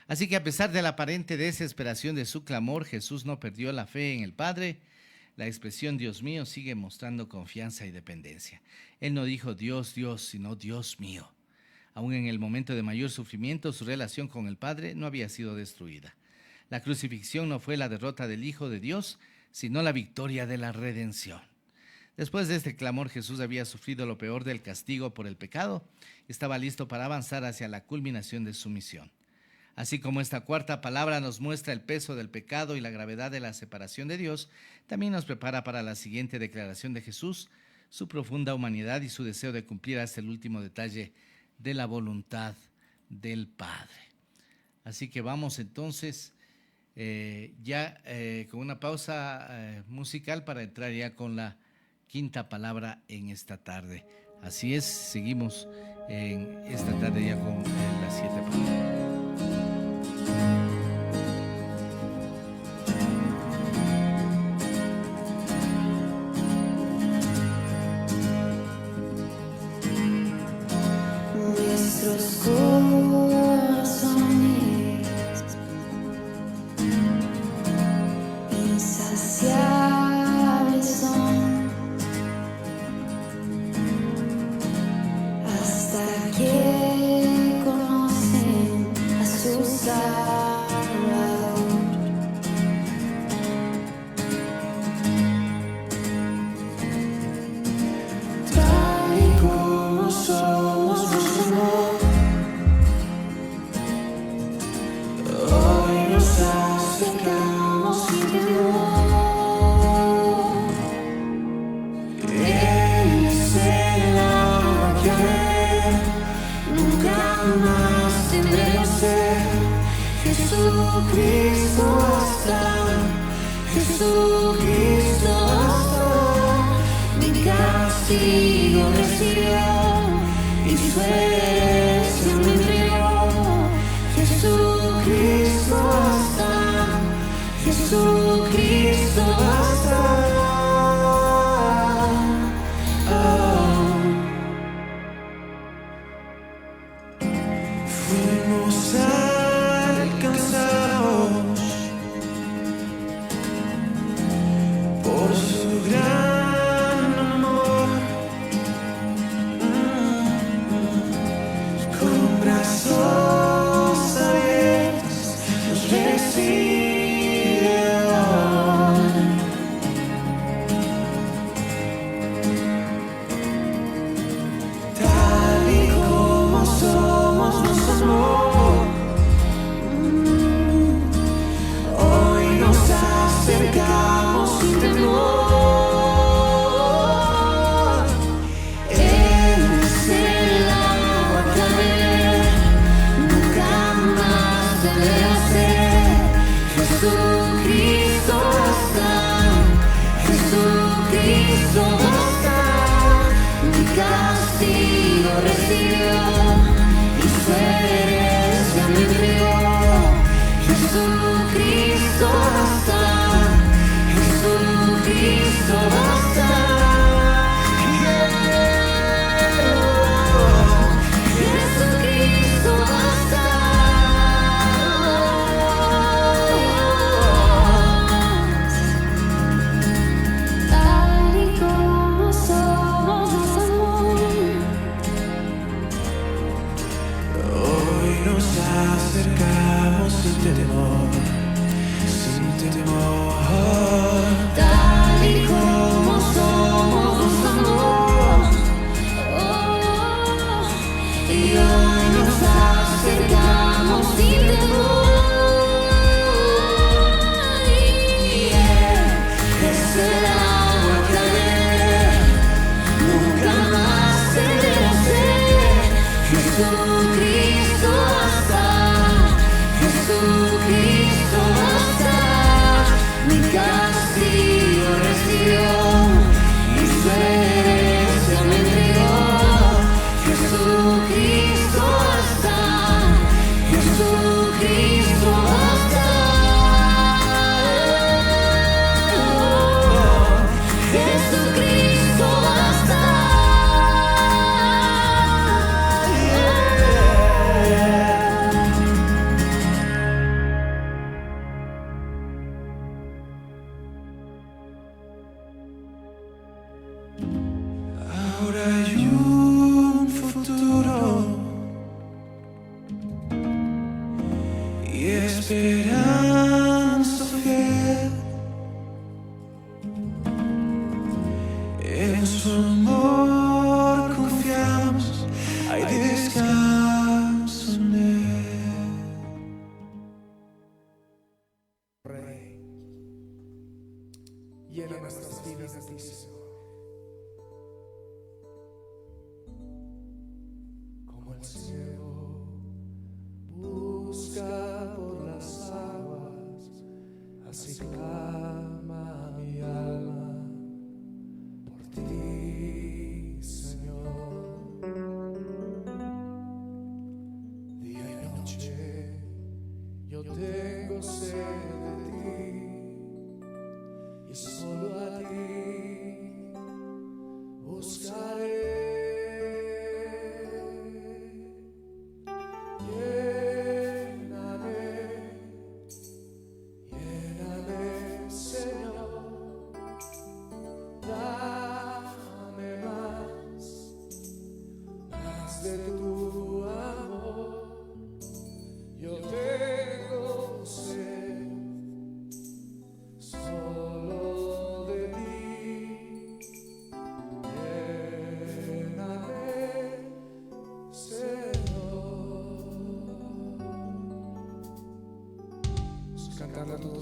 Así que a pesar de la aparente desesperación de su clamor, Jesús no perdió la fe en el Padre. La expresión Dios mío sigue mostrando confianza y dependencia. Él no dijo Dios, Dios, sino Dios mío. Aún en el momento de mayor sufrimiento, su relación con el Padre no había sido destruida. La crucifixión no fue la derrota del Hijo de Dios, sino la victoria de la redención. Después de este clamor, Jesús había sufrido lo peor del castigo por el pecado. Estaba listo para avanzar hacia la culminación de su misión. Así como esta cuarta palabra nos muestra el peso del pecado y la gravedad de la separación de Dios, también nos prepara para la siguiente declaración de Jesús, su profunda humanidad y su deseo de cumplir hasta el último detalle de la voluntad del Padre. Así que vamos entonces con una pausa musical para entrar ya con la quinta palabra en esta tarde. Así es, seguimos en esta tarde ya con las 7 palabras.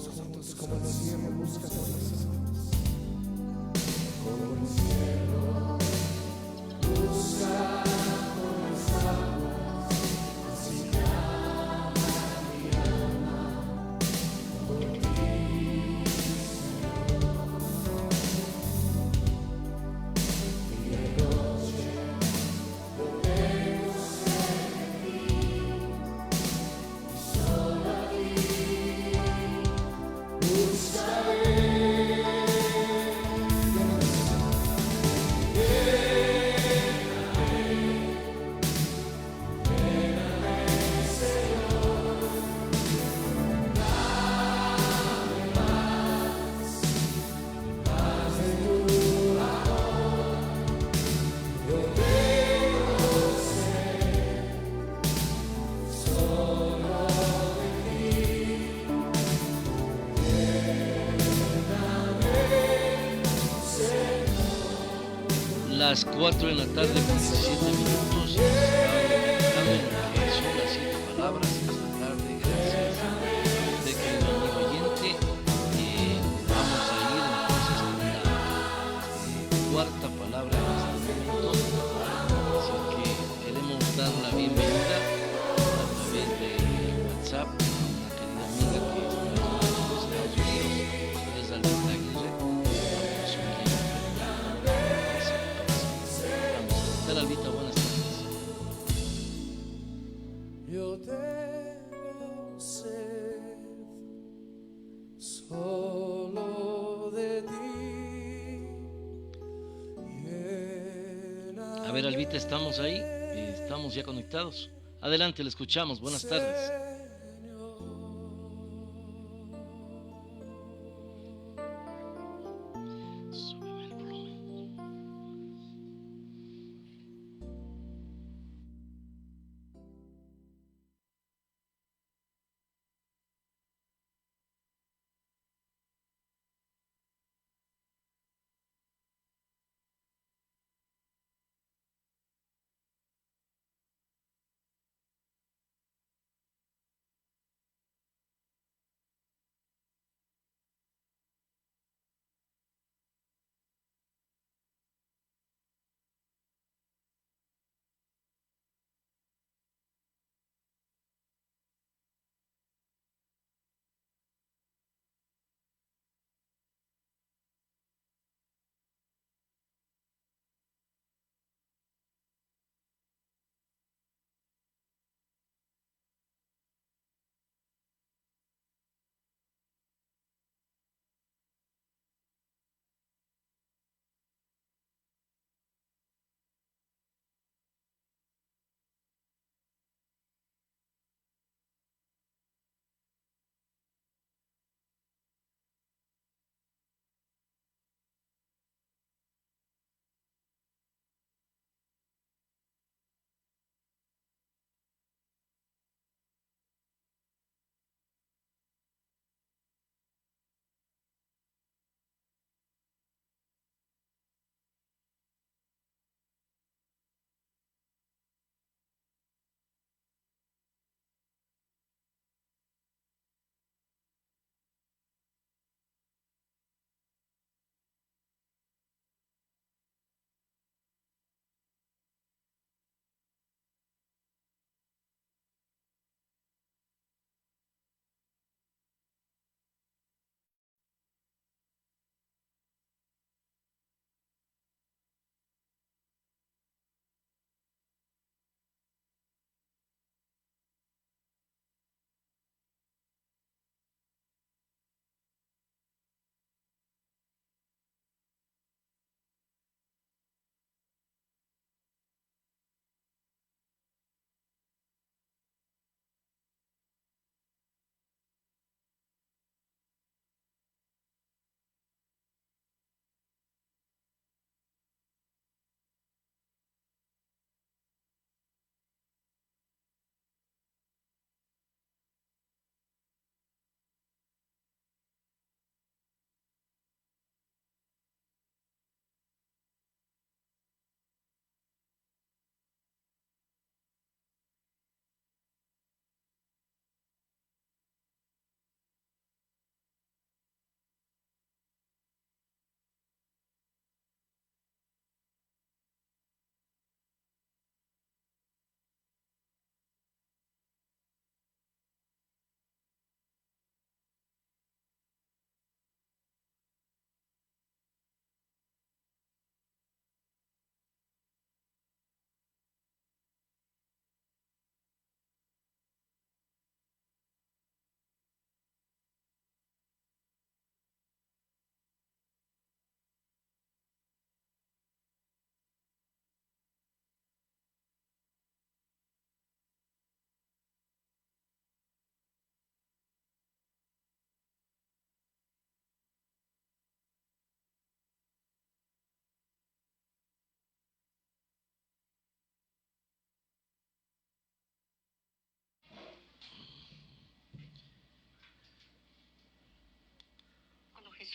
todos juntos como el cielo busca tu corazón. Como el cielo busca por las aguas, así clama mi alma por ti, Señor. Y de noche yo tengo sed de ti, y solo a ti buscaré. Las 4 de la tarde con 17 minutos. Estamos en lo que son las 7 palabras esta tarde. Gracias a usted, querido amigo oyente. Vamos a ir entonces con la cuarta palabra en este momento. Así que queremos dar la bienvenida a través de WhatsApp a una querida amiga que está en los Estados Unidos, es Albita Aguirre. Albita, buenas tardes. Yo tengo sed solo de ti. A ver, Albita, ¿estamos ahí? ¿Estamos ya conectados? Adelante, le escuchamos. Buenas tardes.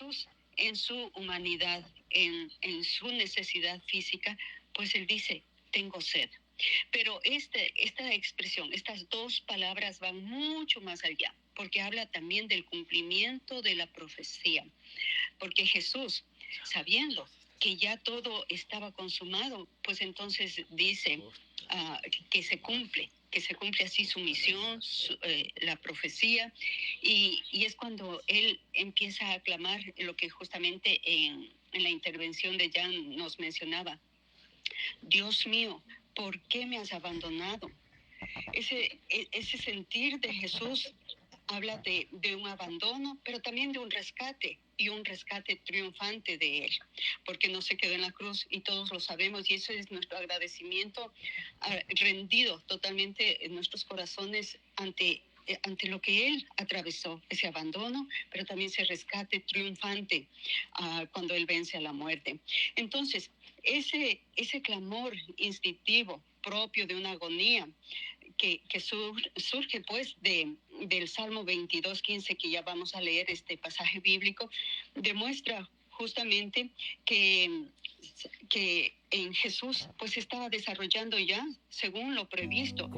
Jesús en su humanidad, en su necesidad física, pues él dice, tengo sed. Pero esta expresión, estas dos palabras van mucho más allá, porque habla también del cumplimiento de la profecía. Porque Jesús, sabiendo que ya todo estaba consumado, pues entonces dice que se cumple así su misión, la profecía, y es cuando él empieza a aclamar lo que justamente en la intervención de Jan nos mencionaba. Dios mío, ¿por qué me has abandonado? Ese sentir de Jesús habla de un abandono, pero también de un rescate, y un rescate triunfante de él, porque no se quedó en la cruz, y todos lo sabemos, y eso es nuestro agradecimiento rendido totalmente en nuestros corazones ante lo que él atravesó, ese abandono, pero también ese rescate triunfante cuando él vence a la muerte. Entonces, ese clamor instintivo propio de una agonía que surge pues del Salmo 22:15, que ya vamos a leer este pasaje bíblico, demuestra justamente que en Jesús pues estaba desarrollando ya, según lo previsto,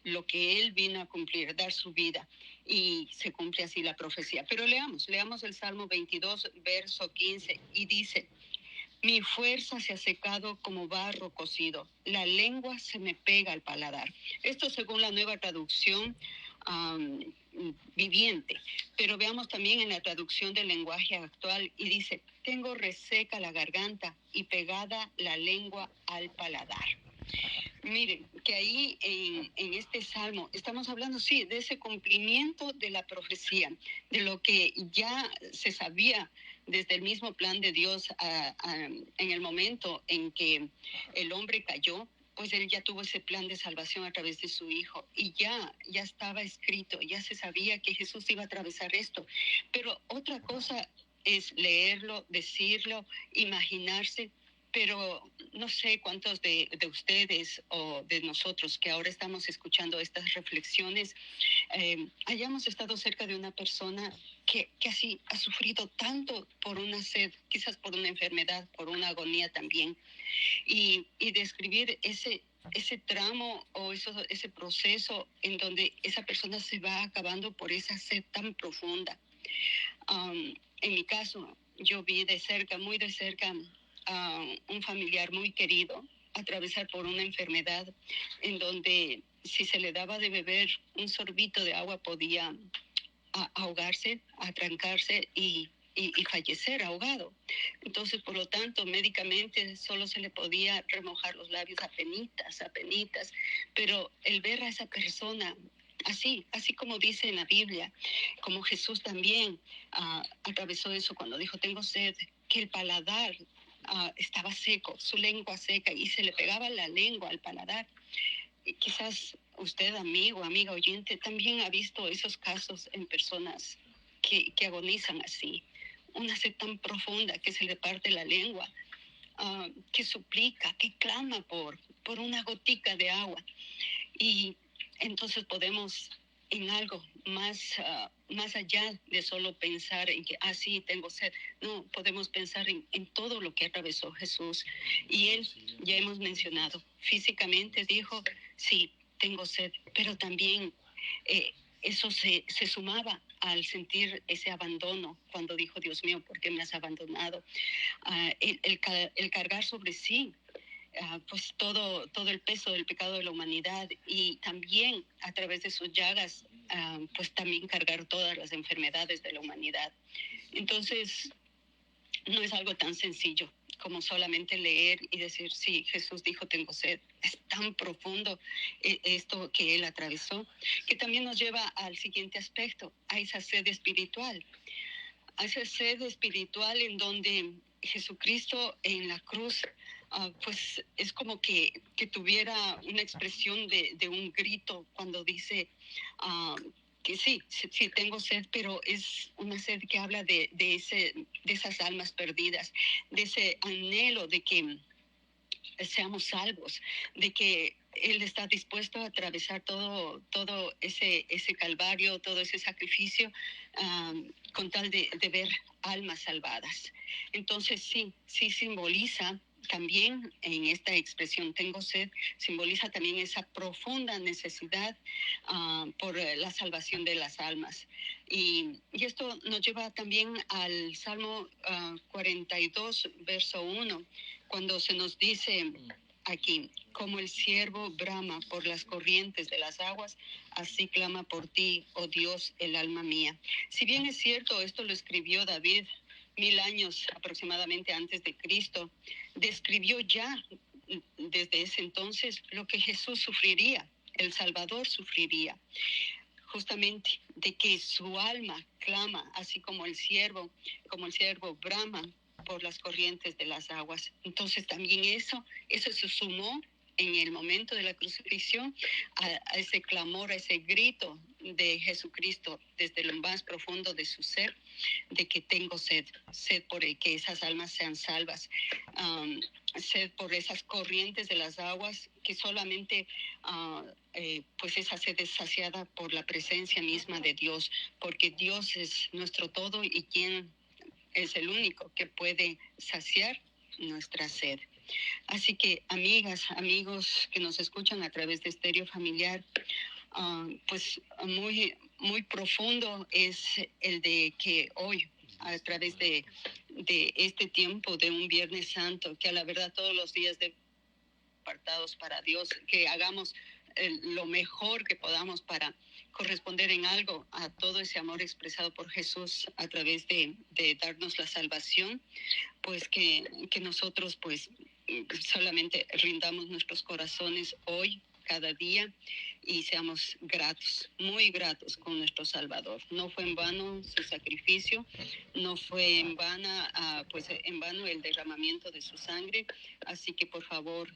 lo que él vino a cumplir, dar su vida, y se cumple así la profecía. Pero leamos el Salmo 22, verso 15, y dice: mi fuerza se ha secado como barro cocido, la lengua se me pega al paladar. Esto según la Nueva Traducción Viviente. Pero veamos también en la traducción del lenguaje actual, y dice: tengo reseca la garganta y pegada la lengua al paladar. Miren, que ahí en este salmo estamos hablando, sí, de ese cumplimiento de la profecía, de lo que ya se sabía desde el mismo plan de Dios en el momento en que el hombre cayó. Pues él ya tuvo ese plan de salvación a través de su Hijo, y ya estaba escrito, ya se sabía que Jesús iba a atravesar esto. Pero otra cosa es leerlo, decirlo, imaginarse. Pero no sé cuántos de ustedes o de nosotros que ahora estamos escuchando estas reflexiones hayamos estado cerca de una persona que así ha sufrido tanto por una sed, quizás por una enfermedad, por una agonía también, y describir ese tramo o ese proceso en donde esa persona se va acabando por esa sed tan profunda. En mi caso, yo vi de cerca, muy de cerca, a un familiar muy querido atravesar por una enfermedad en donde si se le daba de beber un sorbito de agua podía ahogarse, atrancarse y fallecer ahogado. Entonces, por lo tanto, médicamente solo se le podía remojar los labios apenitas, pero el ver a esa persona así como dice en la Biblia, como Jesús también atravesó eso cuando dijo: tengo sed, que el paladar estaba seco, su lengua seca, y se le pegaba la lengua al paladar. Y quizás usted, amigo, amiga oyente, también ha visto esos casos en personas que agonizan así, una sed tan profunda que se le parte la lengua, que suplica, que clama por una gotica de agua. Y entonces podemos en algo más allá de solo pensar en que, sí, tengo sed. No, podemos pensar en todo lo que atravesó Jesús. Y él, ya hemos mencionado, físicamente dijo: sí, tengo sed, pero también eso se sumaba al sentir ese abandono cuando dijo: Dios mío, ¿por qué me has abandonado? El cargar sobre sí pues todo el peso del pecado de la humanidad, y también a través de sus llagas pues también cargar todas las enfermedades de la humanidad. Entonces no es algo tan sencillo como solamente leer y decir: sí, Jesús dijo tengo sed. Es tan profundo esto que él atravesó, que también nos lleva al siguiente aspecto, a esa sed espiritual. A esa sed espiritual en donde Jesucristo en la cruz pues es como que tuviera una expresión de un grito cuando dice que sí tengo sed, pero es una sed que habla de esas almas perdidas, de ese anhelo de que seamos salvos, de que Él está dispuesto a atravesar todo ese calvario, todo ese sacrificio, con tal de ver almas salvadas. Entonces sí simboliza también en esta expresión tengo sed, simboliza también esa profunda necesidad por la salvación de las almas. Y esto nos lleva también al Salmo 42, verso 1, cuando se nos dice aquí, como el ciervo brama por las corrientes de las aguas, así clama por ti, oh Dios, el alma mía. Si bien es cierto, esto lo escribió David 1000 años aproximadamente antes de Cristo, describió ya desde ese entonces lo que Jesús sufriría, el Salvador sufriría, justamente de que su alma clama, así como el ciervo brama por las corrientes de las aguas. Entonces también eso se sumó en el momento de la crucifixión a ese clamor, a ese grito de Jesucristo desde lo más profundo de su ser, de que tengo sed por que esas almas sean salvas, sed por esas corrientes de las aguas, que solamente pues esa sed es saciada por la presencia misma de Dios, porque Dios es nuestro todo y quien es el único que puede saciar nuestra sed. Así que, amigas, amigos que nos escuchan a través de Estéreo Familiar, pues muy, muy profundo es el de que hoy, a través de este tiempo de un Viernes Santo, que a la verdad todos los días de apartados para Dios, que hagamos lo mejor que podamos para corresponder en algo a todo ese amor expresado por Jesús a través de darnos la salvación, pues que nosotros pues solamente rindamos nuestros corazones hoy, cada día, y seamos gratos, muy gratos con nuestro Salvador. No fue en vano su sacrificio, no fue en vano el derramamiento de su sangre, así que por favor,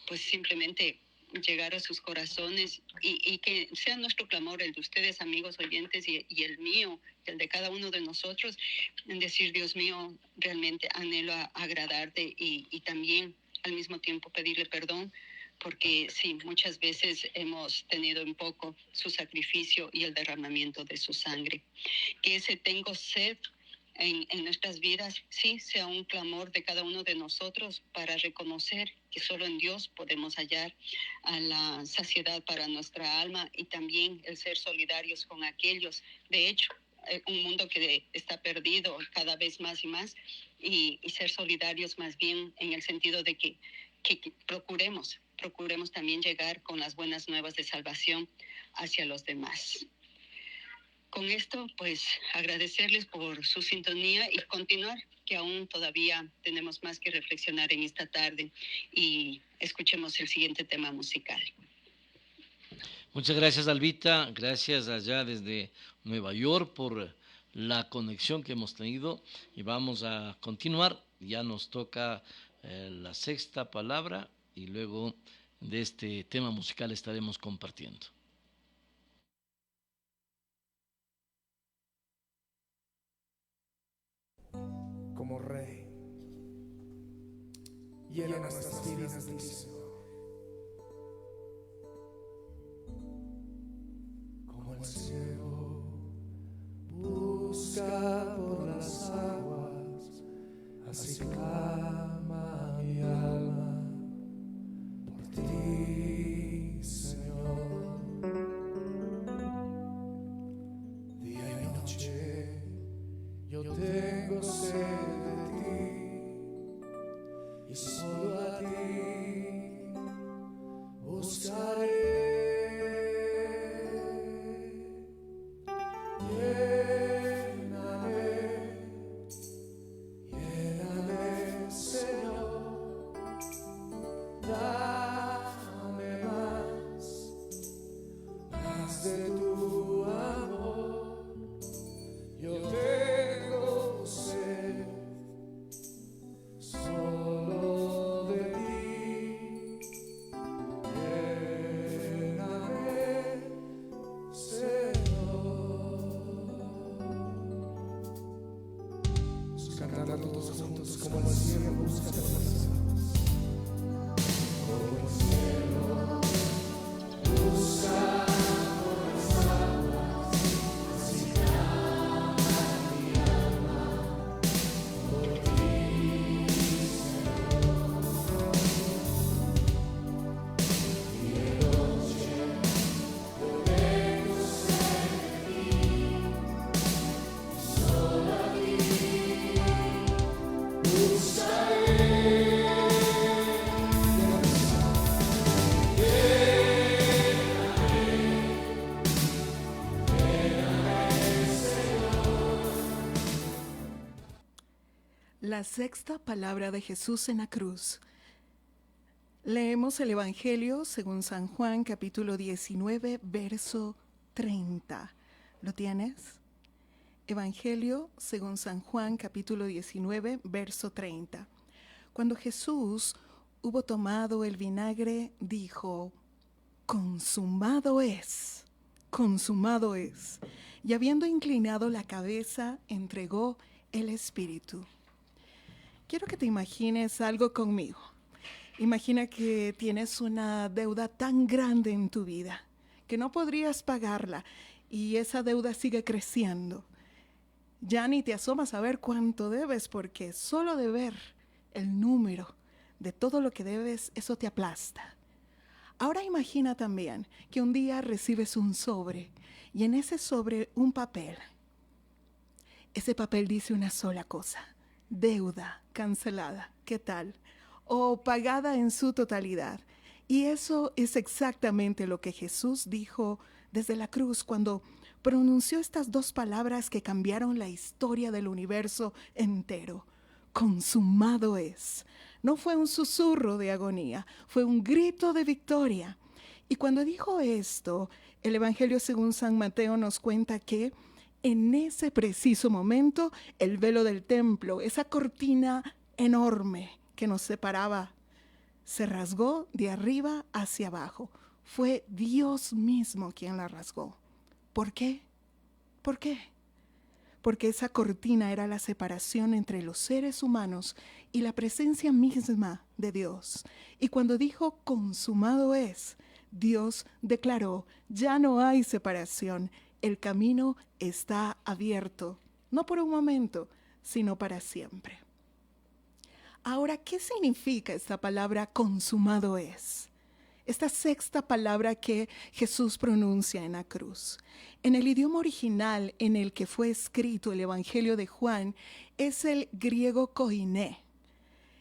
pues simplemente llegar a sus corazones y que sea nuestro clamor, el de ustedes, amigos oyentes, y el mío, el de cada uno de nosotros, en decir, Dios mío, realmente anhelo agradarte y también al mismo tiempo pedirle perdón, porque sí, muchas veces hemos tenido en poco su sacrificio y el derramamiento de su sangre. Que ese tengo sed en nuestras vidas, sí, sea un clamor de cada uno de nosotros para reconocer que solo en Dios podemos hallar a la saciedad para nuestra alma y también el ser solidarios con aquellos. De hecho, un mundo que está perdido cada vez más y más, y ser solidarios más bien en el sentido de que procuremos también llegar con las buenas nuevas de salvación hacia los demás. Con esto, pues, agradecerles por su sintonía y continuar, que aún todavía tenemos más que reflexionar en esta tarde, y escuchemos el siguiente tema musical. Muchas gracias, Albita, gracias allá desde Nueva York por la conexión que hemos tenido, y vamos a continuar. Ya nos toca la sexta palabra y luego de este tema musical estaremos compartiendo. Como Rey, llena nuestras vidas de ti, Señor. Como el cielo busca por las aguas, así clama mi alma por ti, Señor. Día y noche yo tengo sed de ti, y solo a ti buscaré. Lléname, Señor, dame más de tu amor. Yo tengo sed solo de ti. Lléname, Señor. Vamos a cantar todos juntos como el cielo busca por las aguas. la sexta palabra de Jesús en la cruz. Leemos el Evangelio según San Juan, capítulo 19, verso 30. ¿Lo tienes? Evangelio según San Juan, capítulo 19, verso 30. Cuando Jesús hubo tomado el vinagre, dijo: consumado es, consumado es. Y habiendo inclinado la cabeza, entregó el Espíritu. Quiero que te imagines algo conmigo. Imagina que tienes una deuda tan grande en tu vida que no podrías pagarla y esa deuda sigue creciendo. Ya ni te asomas a ver cuánto debes, porque solo de ver el número de todo lo que debes, eso te aplasta. Ahora imagina también que un día recibes un sobre y en ese sobre un papel. Ese papel dice una sola cosa: deuda cancelada. ¿Qué tal? O pagada en su totalidad. Y eso es exactamente lo que Jesús dijo desde la cruz cuando pronunció estas dos palabras que cambiaron la historia del universo entero. Consumado es. No fue un susurro de agonía, fue un grito de victoria. Y cuando dijo esto, el Evangelio según San Mateo nos cuenta que en ese preciso momento el velo del templo, esa cortina enorme que nos separaba, se rasgó de arriba hacia abajo. Fue Dios mismo quien la rasgó. ¿Por qué? ¿Por qué? Porque esa cortina era la separación entre los seres humanos y la presencia misma de Dios. Y cuando dijo consumado es, Dios declaró: ya no hay separación, el camino está abierto, no por un momento, sino para siempre. Ahora, ¿qué significa esta palabra consumado es? Esta sexta palabra que Jesús pronuncia en la cruz. En el idioma original en el que fue escrito el Evangelio de Juan es el griego koiné.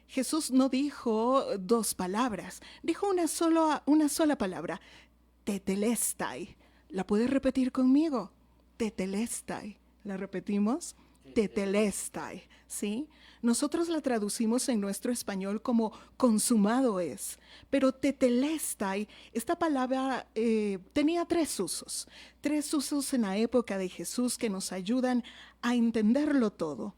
Jesús no dijo dos palabras, dijo una sola palabra: tetelestai. ¿La puedes repetir conmigo? Tetelestai. ¿La repetimos? Tetelestai, ¿sí? Nosotros la traducimos en nuestro español como consumado es, pero tetelestai, esta palabra tenía tres usos en la época de Jesús que nos ayudan a entenderlo todo.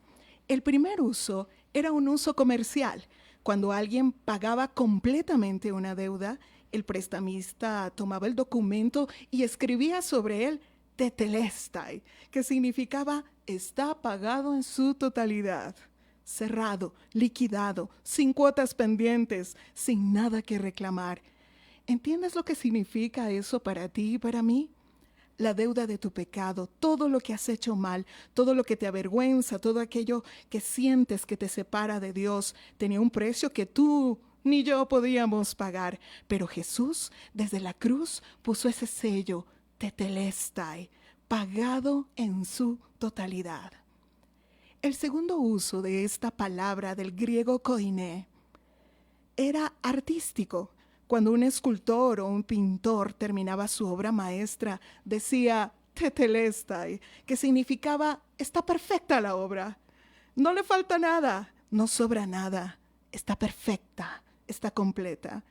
El primer uso era un uso comercial. Cuando alguien pagaba completamente una deuda, el prestamista tomaba el documento y escribía sobre él tetelestai, que significaba está pagado en su totalidad, cerrado, liquidado, sin cuotas pendientes, sin nada que reclamar. ¿Entiendes lo que significa eso para ti y para mí? La deuda de tu pecado, todo lo que has hecho mal, todo lo que te avergüenza, todo aquello que sientes que te separa de Dios, tenía un precio que tú ni yo podíamos pagar. Pero Jesús, desde la cruz, puso ese sello, tetelestai, pagado en su totalidad. El segundo uso de esta palabra del griego koiné era artístico. Cuando un escultor o un pintor terminaba su obra maestra, decía tetelestai, que significaba está perfecta la obra, no le falta nada, no sobra nada, está perfecta, está completa.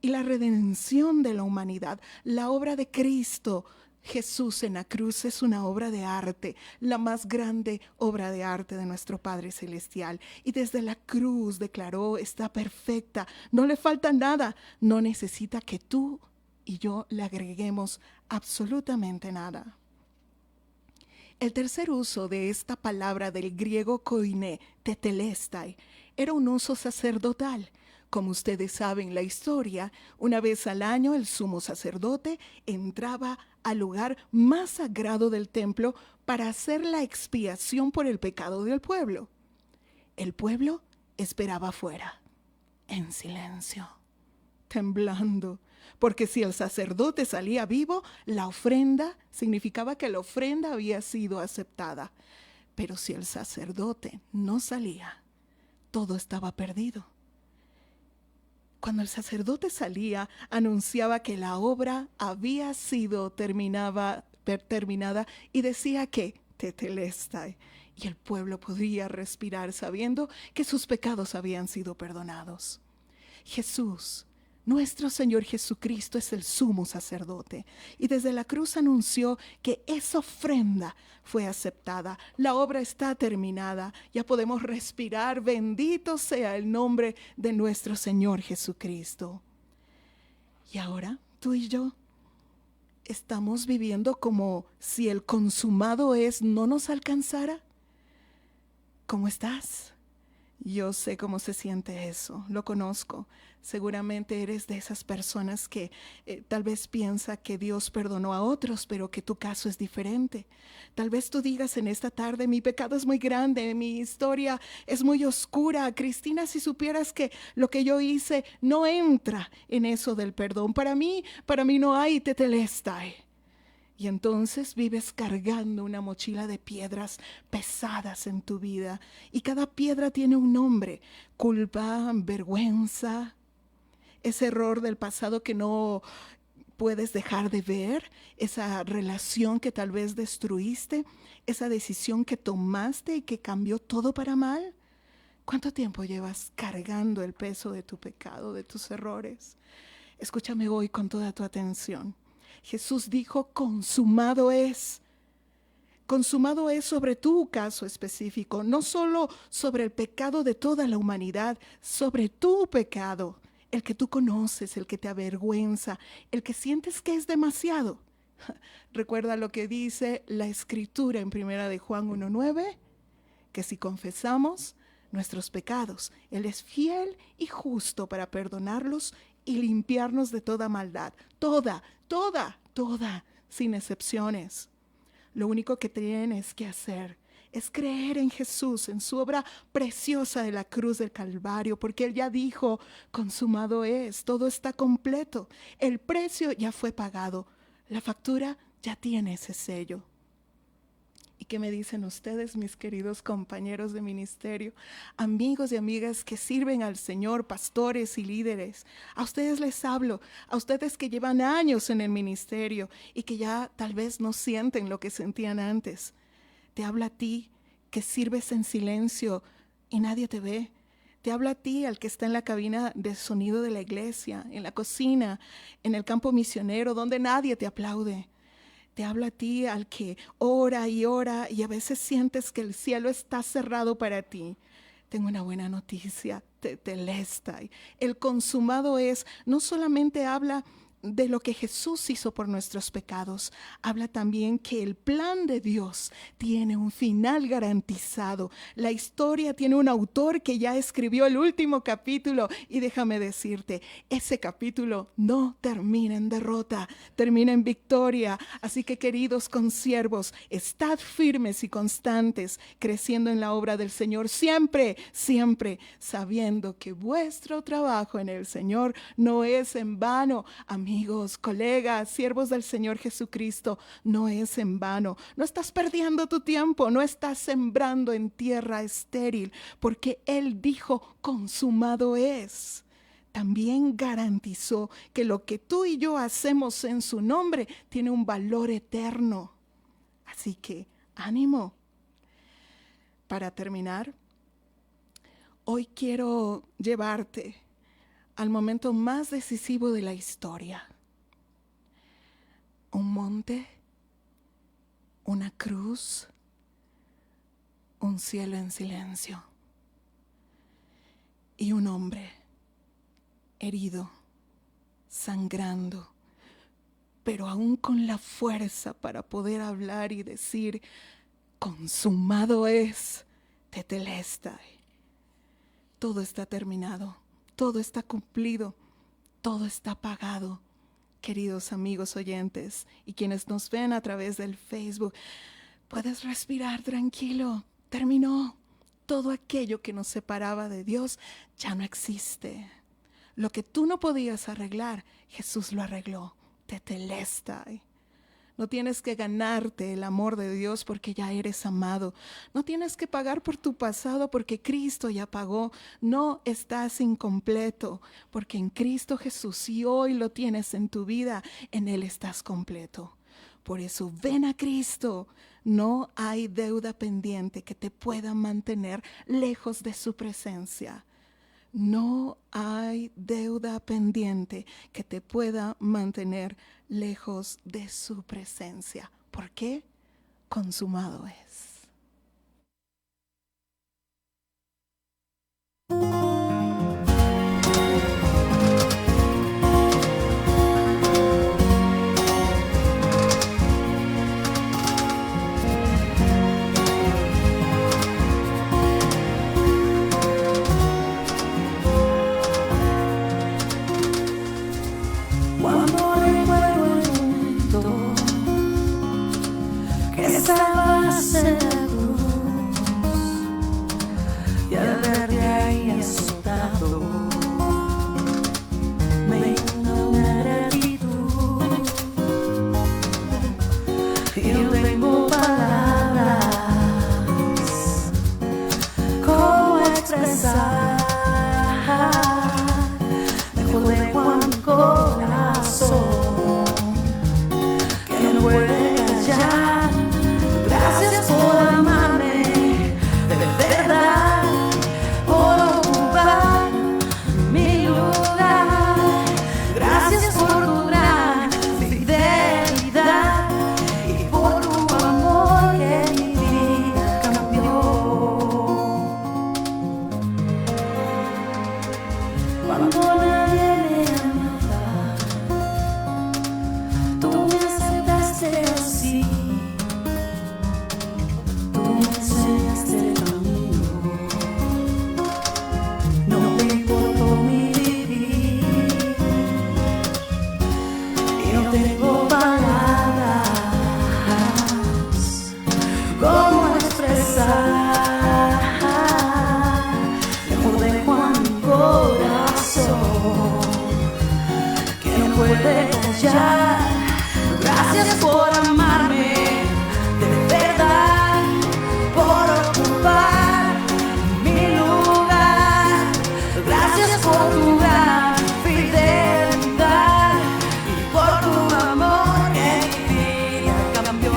Y la redención de la humanidad, la obra de Cristo Jesús en la cruz, es una obra de arte, la más grande obra de arte de nuestro Padre Celestial. Y desde la cruz declaró, está perfecta, no le falta nada, no necesita que tú y yo le agreguemos absolutamente nada. El tercer uso de esta palabra del griego koiné, tetelestai, era un uso sacerdotal. Como ustedes saben la historia, una vez al año el sumo sacerdote entraba al lugar más sagrado del templo para hacer la expiación por el pecado del pueblo. El pueblo esperaba afuera, en silencio, temblando, porque si el sacerdote salía vivo, la ofrenda significaba que la ofrenda había sido aceptada. Pero si el sacerdote no salía, todo estaba perdido. Cuando el sacerdote salía, anunciaba que la obra había sido terminada y decía que tetelestai. y el pueblo podría respirar sabiendo que sus pecados habían sido perdonados. Jesús, nuestro Señor Jesucristo, es el sumo sacerdote y desde la cruz anunció que esa ofrenda fue aceptada. La obra está terminada. Ya podemos respirar. Bendito sea el nombre de nuestro Señor Jesucristo. Y ahora tú y yo estamos viviendo como si el consumado es no nos alcanzara. ¿Cómo estás? Yo sé cómo se siente eso, lo conozco. Seguramente eres de esas personas que tal vez piensa que Dios perdonó a otros, pero que tu caso es diferente. Tal vez tú digas en esta tarde, mi pecado es muy grande, mi historia es muy oscura. Cristina, si supieras que lo que yo hice no entra en eso del perdón. Para mí no hay tetelestai. Y entonces vives cargando una mochila de piedras pesadas en tu vida. Y cada piedra tiene un nombre: culpa, vergüenza, ese error del pasado que no puedes dejar de ver, esa relación que tal vez destruiste, esa decisión que tomaste y que cambió todo para mal. ¿Cuánto tiempo llevas cargando el peso de tu pecado, de tus errores? Escúchame hoy con toda tu atención. Jesús dijo, consumado es. Consumado es sobre tu caso específico, no solo sobre el pecado de toda la humanidad, sobre tu pecado, el que tú conoces, el que te avergüenza, el que sientes que es demasiado. Recuerda lo que dice la Escritura en 1 de Juan 1:9, que si confesamos nuestros pecados, Él es fiel y justo para perdonarlos y limpiarnos de toda maldad, toda, sin excepciones. Lo único que tienes que hacer es creer en Jesús, en su obra preciosa de la cruz del Calvario, porque Él ya dijo, consumado es, todo está completo, el precio ya fue pagado, la factura ya tiene ese sello. ¿Y qué me dicen ustedes, mis queridos compañeros de ministerio, amigos y amigas que sirven al Señor, pastores y líderes? A ustedes les hablo, a ustedes que llevan años en el ministerio y que ya tal vez no sienten lo que sentían antes. Te habla a ti que sirves en silencio y nadie te ve. Te habla a ti, al que está en la cabina de sonido de la iglesia, en la cocina, en el campo misionero, donde nadie te aplaude. Te habla a ti, al que ora y a veces sientes que el cielo está cerrado para ti. Tengo una buena noticia, tetelestai. El consumado es, no solamente habla de lo que Jesús hizo por nuestros pecados, habla también que el plan de Dios tiene un final garantizado. La historia tiene un autor que ya escribió el último capítulo y déjame decirte, ese capítulo no termina en derrota, termina en victoria. Así que, queridos consiervos, estad firmes y constantes, creciendo en la obra del Señor, siempre sabiendo que vuestro trabajo en el Señor no es en vano. Amigos, colegas, siervos del Señor Jesucristo, no es en vano. No estás perdiendo tu tiempo, no estás sembrando en tierra estéril, porque Él dijo, consumado es. También garantizó que lo que tú y yo hacemos en su nombre tiene un valor eterno. Así que, ánimo. Para terminar, hoy quiero llevarte al momento más decisivo de la historia. Un monte, una cruz, un cielo en silencio y un hombre herido, sangrando, pero aún con la fuerza para poder hablar y decir, consumado es, tetelestai. Todo está terminado. Todo está cumplido, todo está pagado. Queridos amigos oyentes y quienes nos ven a través del Facebook, puedes respirar tranquilo. Terminó. Todo aquello que nos separaba de Dios ya no existe. Lo que tú no podías arreglar, Jesús lo arregló. Tetelestai. No tienes que ganarte el amor de Dios porque ya eres amado. No tienes que pagar por tu pasado porque Cristo ya pagó. No estás incompleto porque en Cristo Jesús, si hoy lo tienes en tu vida, en Él estás completo. Por eso ven a Cristo. No hay deuda pendiente que te pueda mantener lejos de su presencia. No hay deuda pendiente que te pueda mantener lejos de su presencia. ¿Por qué? Consumado es. Cuando recuerdo el momento que estabas en la cruz y al verte ahí azotado me inunda una gratitud y no tengo palabras cómo expresar mejor de cuando corazón que no puede callar. Gracias por amarme de verdad, por ocupar mi lugar. Gracias por tu gran fidelidad y por tu amor que mi vida cambió. Cuando nadie me amaba, tú me aceptaste así. Tú me enseñaste el camino, no te importó mi vivir. Y no tengo palabras cómo expresar mejor de cuando mi corazón que no puede callar. Gracias por amarme de verdad, por ocupar mi lugar. Gracias por tu gran fidelidad y por tu amor que mi vida cambió.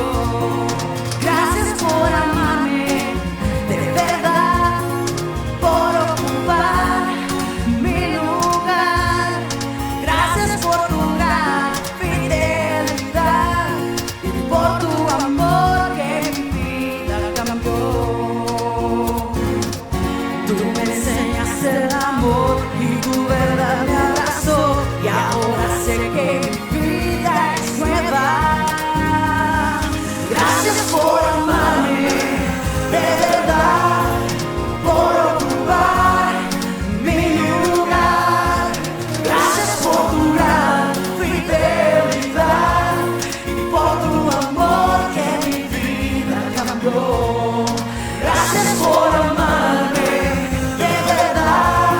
Gracias por amarme de verdad, por ocupar mi lugar. Gracias por tu gran fidelidad y por tu amor que mi vida cambió. Tú me enseñaste el amor y tu verdad me abrazó y ahora sé que mi vida es nueva. Gracias por amarme de verdad, por ocupar mi lugar. Gracias por tu gran fidelidad y por tu amor que mi vida cambió. Gracias por amarme de verdad,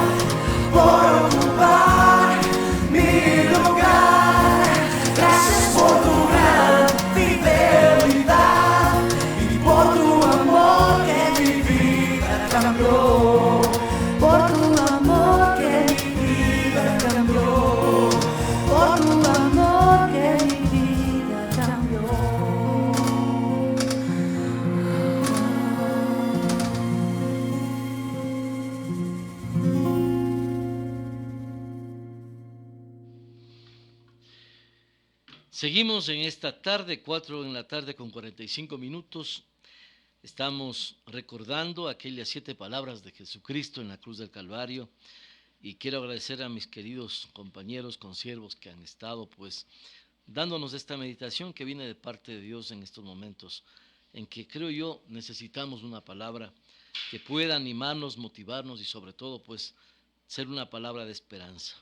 por ocupar mi lugar. Gracias por tu gran fidelidad y por tu amor que mi vida cambió. Por tu amor que mi vida cambió. Por tu amor que mi vida cambió. Seguimos en esta tarde, 4 en la tarde con 45 minutos. Estamos recordando aquellas 7 palabras de Jesucristo en la cruz del Calvario. Y quiero agradecer a mis queridos compañeros, consiervos que han estado pues dándonos esta meditación que viene de parte de Dios en estos momentos, en que creo yo necesitamos una palabra que pueda animarnos, motivarnos y sobre todo pues ser una palabra de esperanza.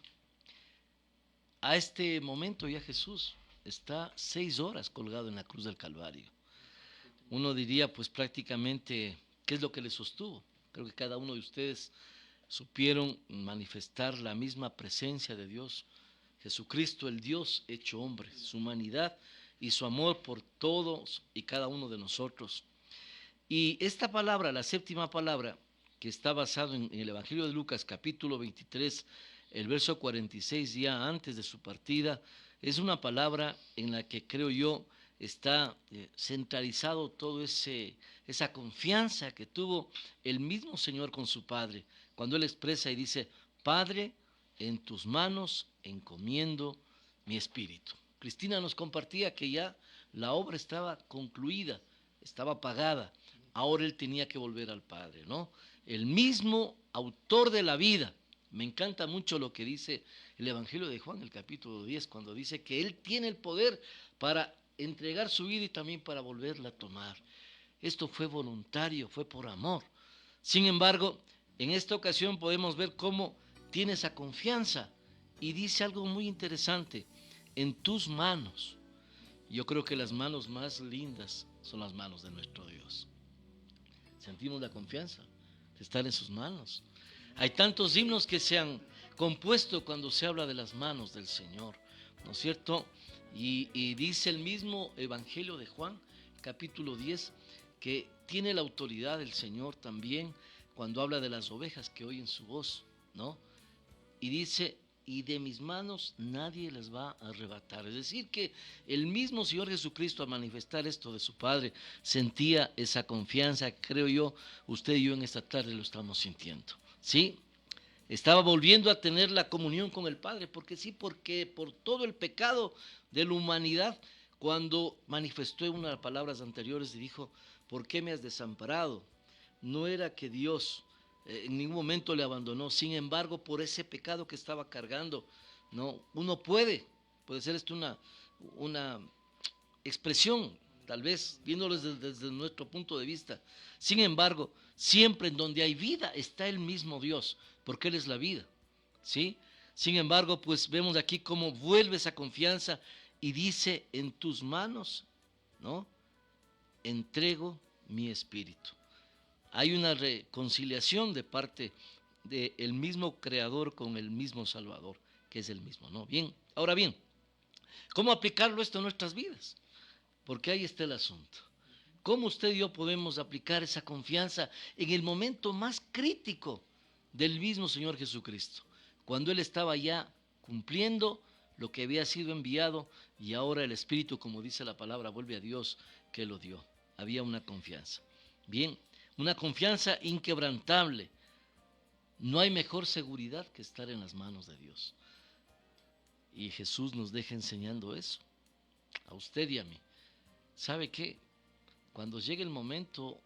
A este momento ya Jesús está 6 horas colgado en la cruz del Calvario. Uno diría pues prácticamente qué es lo que le sostuvo. Creo que cada uno de ustedes supieron manifestar la misma presencia de Dios. Jesucristo, el Dios hecho hombre, su humanidad y su amor por todos y cada uno de nosotros. Y esta palabra, la 7ª palabra, que está basado en el Evangelio de Lucas, capítulo 23, el verso 46, ya antes de su partida, es una palabra en la que creo yo está centralizado todo esa confianza que tuvo el mismo Señor con su Padre, cuando Él expresa y dice: Padre, en tus manos encomiendo mi espíritu. Cristina nos compartía que ya la obra estaba concluida, estaba pagada, ahora Él tenía que volver al Padre, ¿no? El mismo autor de la vida. Me encanta mucho lo que dice el Evangelio de Juan, el capítulo 10, cuando dice que Él tiene el poder para entregar su vida y también para volverla a tomar. Esto fue voluntario, fue por amor. Sin embargo, en esta ocasión podemos ver cómo tiene esa confianza y dice algo muy interesante: en tus manos. Yo creo que las manos más lindas son las manos de nuestro Dios. Sentimos la confianza de estar en sus manos. Hay tantos himnos que se han compuesto cuando se habla de las manos del Señor, ¿no es cierto? Y dice el mismo Evangelio de Juan, capítulo 10, que tiene la autoridad del Señor también cuando habla de las ovejas que oyen su voz, ¿no? Y dice: y de mis manos nadie les va a arrebatar. Es decir, que el mismo Señor Jesucristo, al manifestar esto de su Padre, sentía esa confianza. Creo yo, usted y yo en esta tarde lo estamos sintiendo, ¿sí? Estaba volviendo a tener la comunión con el Padre, porque por todo el pecado de la humanidad, cuando manifestó en una de las palabras anteriores y dijo: ¿por qué me has desamparado? No era que Dios en ningún momento le abandonó, sin embargo, por ese pecado que estaba cargando, ¿no? Uno puede ser esto una expresión, tal vez, viéndolo desde nuestro punto de vista. Sin embargo, siempre en donde hay vida está el mismo Dios, porque Él es la vida, ¿sí? Sin embargo, pues vemos aquí cómo vuelve esa confianza y dice: en tus manos, ¿no?, entrego mi espíritu. Hay una reconciliación de parte del mismo Creador con el mismo Salvador, que es el mismo, ¿no? Bien, ahora bien, ¿cómo aplicarlo esto en nuestras vidas? Porque ahí está el asunto. ¿Cómo usted y yo podemos aplicar esa confianza en el momento más crítico del mismo Señor Jesucristo? Cuando Él estaba ya cumpliendo lo que había sido enviado y ahora el Espíritu, como dice la palabra, vuelve a Dios que lo dio. Había una confianza. Bien, una confianza inquebrantable. No hay mejor seguridad que estar en las manos de Dios. Y Jesús nos deja enseñando eso, a usted y a mí. ¿Sabe qué? Cuando llegue el momento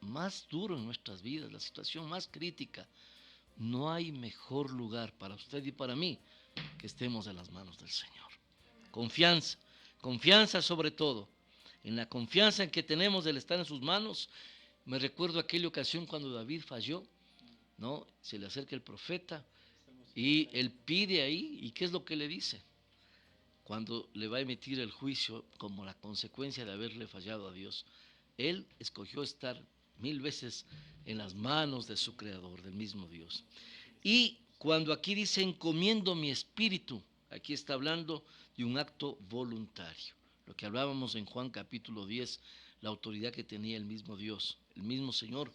más duro en nuestras vidas, la situación más crítica, no hay mejor lugar para usted y para mí que estemos en las manos del Señor. Confianza, confianza sobre todo. En la confianza en que tenemos del estar en sus manos. Me recuerdo aquella ocasión cuando David falló, ¿no? Se le acerca el profeta y él pide ahí, ¿y qué es lo que le dice? Cuando le va a emitir el juicio como la consecuencia de haberle fallado a Dios, él escogió estar 1000 veces en las manos de su Creador, del mismo Dios. Y cuando aquí dice encomiendo mi espíritu, aquí está hablando de un acto voluntario. Lo que hablábamos en Juan capítulo 10, la autoridad que tenía el mismo Dios, el mismo Señor.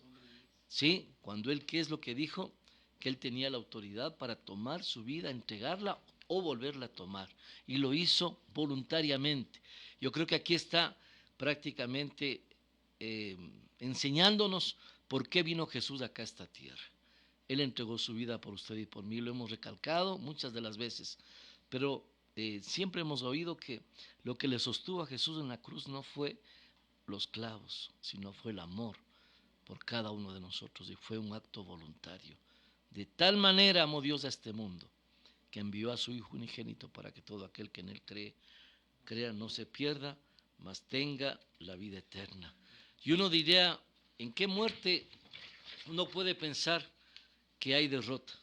Sí, cuando Él, ¿qué es lo que dijo? Que Él tenía la autoridad para tomar su vida, entregarla o volverla a tomar. Y lo hizo voluntariamente. Yo creo que aquí está prácticamente enseñándonos por qué vino Jesús acá a esta tierra. Él entregó su vida por usted y por mí, lo hemos recalcado muchas de las veces, pero siempre hemos oído que lo que le sostuvo a Jesús en la cruz no fue los clavos, sino fue el amor por cada uno de nosotros, y fue un acto voluntario. De tal manera amó Dios a este mundo, que envió a su Hijo unigénito para que todo aquel que en Él crea no se pierda, mas tenga la vida eterna. Y uno diría, ¿en qué muerte uno puede pensar que hay derrota?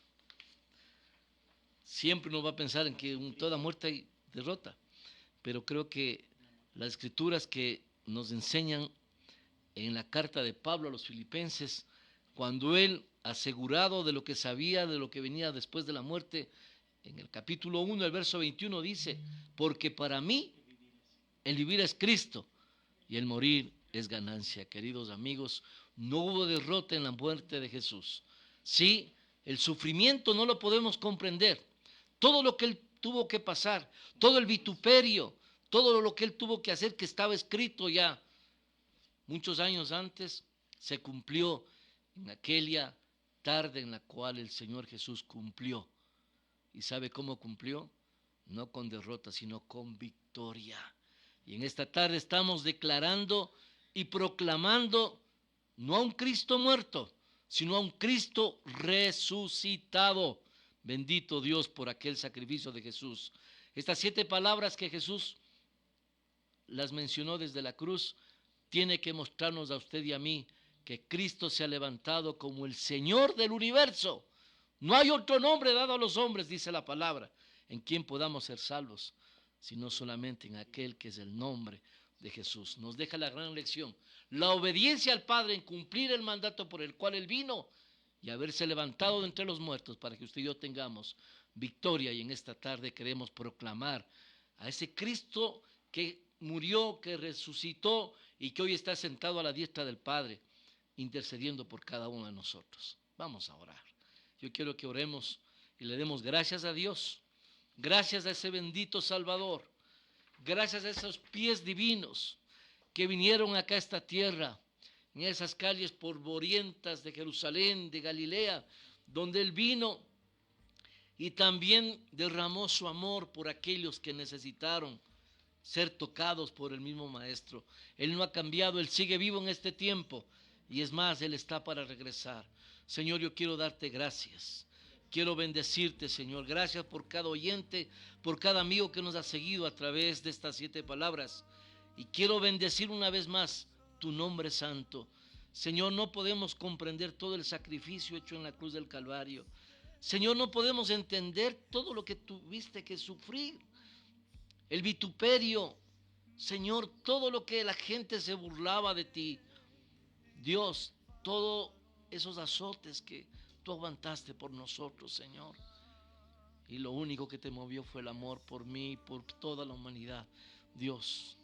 Siempre uno va a pensar en que en toda muerte hay derrota, pero creo que las escrituras que nos enseñan en la carta de Pablo a los filipenses, cuando él, asegurado de lo que sabía, de lo que venía después de la muerte, en el capítulo 1, el verso 21 dice, porque para mí el vivir es Cristo y el morir es ganancia. Queridos amigos, no hubo derrota en la muerte de Jesús. Sí, el sufrimiento no lo podemos comprender. Todo lo que Él tuvo que pasar, todo el vituperio, todo lo que Él tuvo que hacer, que estaba escrito ya muchos años antes, se cumplió en aquella tarde en la cual el Señor Jesús cumplió. ¿Y sabe cómo cumplió? No con derrota, sino con victoria. Y en esta tarde estamos declarando y proclamando no a un Cristo muerto, sino a un Cristo resucitado. Bendito Dios por aquel sacrificio de Jesús. Estas 7 palabras que Jesús las mencionó desde la cruz, tiene que mostrarnos a usted y a mí que Cristo se ha levantado como el Señor del universo. No hay otro nombre dado a los hombres, dice la palabra, en quien podamos ser salvos, sino solamente en aquel que es el nombre de Jesús. Nos deja la gran lección, la obediencia al Padre en cumplir el mandato por el cual Él vino y haberse levantado de entre los muertos para que usted y yo tengamos victoria. Y en esta tarde queremos proclamar a ese Cristo que murió, que resucitó y que hoy está sentado a la diestra del Padre, intercediendo por cada uno de nosotros. Vamos a orar. Yo quiero que oremos y le demos gracias a Dios, gracias a ese bendito Salvador, gracias a esos pies divinos que vinieron acá a esta tierra, en esas calles polvorientas de Jerusalén, de Galilea, donde Él vino y también derramó su amor por aquellos que necesitaron ser tocados por el mismo Maestro. Él no ha cambiado, Él sigue vivo en este tiempo y es más, Él está para regresar. Señor, yo quiero darte gracias, quiero bendecirte, Señor. Gracias por cada oyente, por cada amigo que nos ha seguido a través de estas 7 palabras. Y quiero bendecir una vez más tu nombre santo. Señor, no podemos comprender todo el sacrificio hecho en la cruz del Calvario. Señor, no podemos entender todo lo que tuviste que sufrir. El vituperio, Señor, todo lo que la gente se burlaba de ti. Dios, todos esos azotes que tú aguantaste por nosotros, Señor. Y lo único que te movió fue el amor por mí y por toda la humanidad. Dios,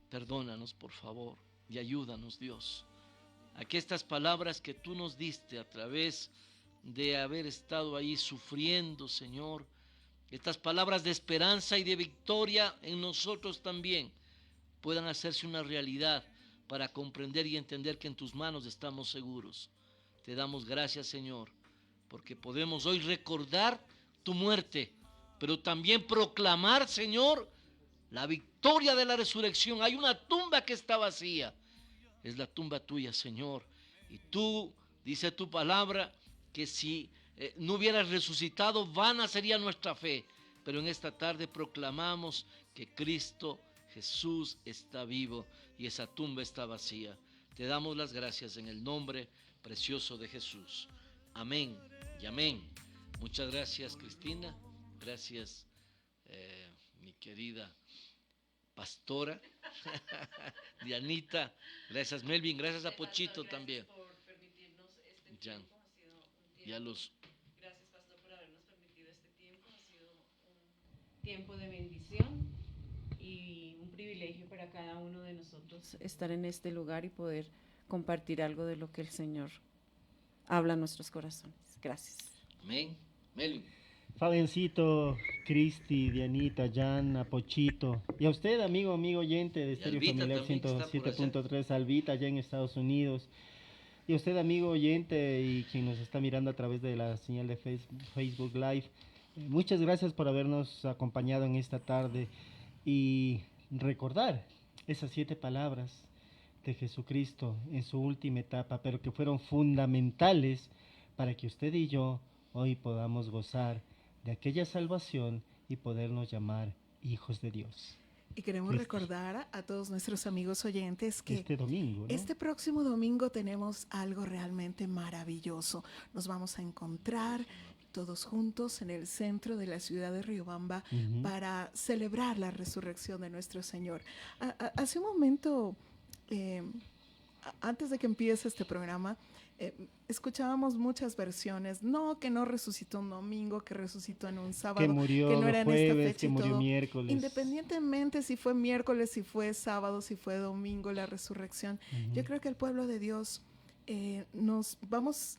perdónanos, por favor, y ayúdanos, Dios, a que estas palabras que tú nos diste a través de haber estado ahí sufriendo, Señor, estas palabras de esperanza y de victoria en nosotros también puedan hacerse una realidad para comprender y entender que en tus manos estamos seguros. Te damos gracias, Señor, porque podemos hoy recordar tu muerte, pero también proclamar, Señor, la victoria de la resurrección. Hay una tumba que está vacía, es la tumba tuya, Señor, y tú, dice tu palabra, que si no hubieras resucitado, vana sería nuestra fe, pero en esta tarde proclamamos que Cristo Jesús está vivo y esa tumba está vacía. Te damos las gracias en el nombre precioso de Jesús. Amén y amén. Muchas gracias, Cristina. Gracias, mi querida pastora Dianita. Gracias, Melvin. Gracias a Pochito también. Ya los... Gracias, pastor, por habernos permitido este tiempo. Ha sido un tiempo de bendición y un privilegio para cada uno de nosotros estar en este lugar y poder compartir algo de lo que el Señor habla a nuestros corazones. Gracias. Amén. Melvin. Fabiancito, Cristi, Dianita, Jan, Pochito. Y a usted, amigo oyente de Estéreo Familiar 107.3, Albita, allá en Estados Unidos. Y a usted, amigo oyente y quien nos está mirando a través de la señal de Facebook Live, muchas gracias por habernos acompañado en esta tarde y recordar esas 7 palabras de Jesucristo en su última etapa, pero que fueron fundamentales para que usted y yo hoy podamos gozar de aquella salvación y podernos llamar hijos de Dios. Y queremos recordar a todos nuestros amigos oyentes que este domingo, ¿no? Este próximo domingo tenemos algo realmente maravilloso. Nos vamos a encontrar todos juntos en el centro de la ciudad de Riobamba para celebrar la resurrección de nuestro Señor. Hace un momento, antes de que empiece este programa, escuchábamos muchas versiones. No, que no resucitó un domingo, que resucitó en un sábado, que murió que no era jueves, en esta fecha que murió todo. miércoles. Independientemente si fue miércoles, si fue sábado, si fue domingo la resurrección, yo creo que el pueblo de Dios nos vamos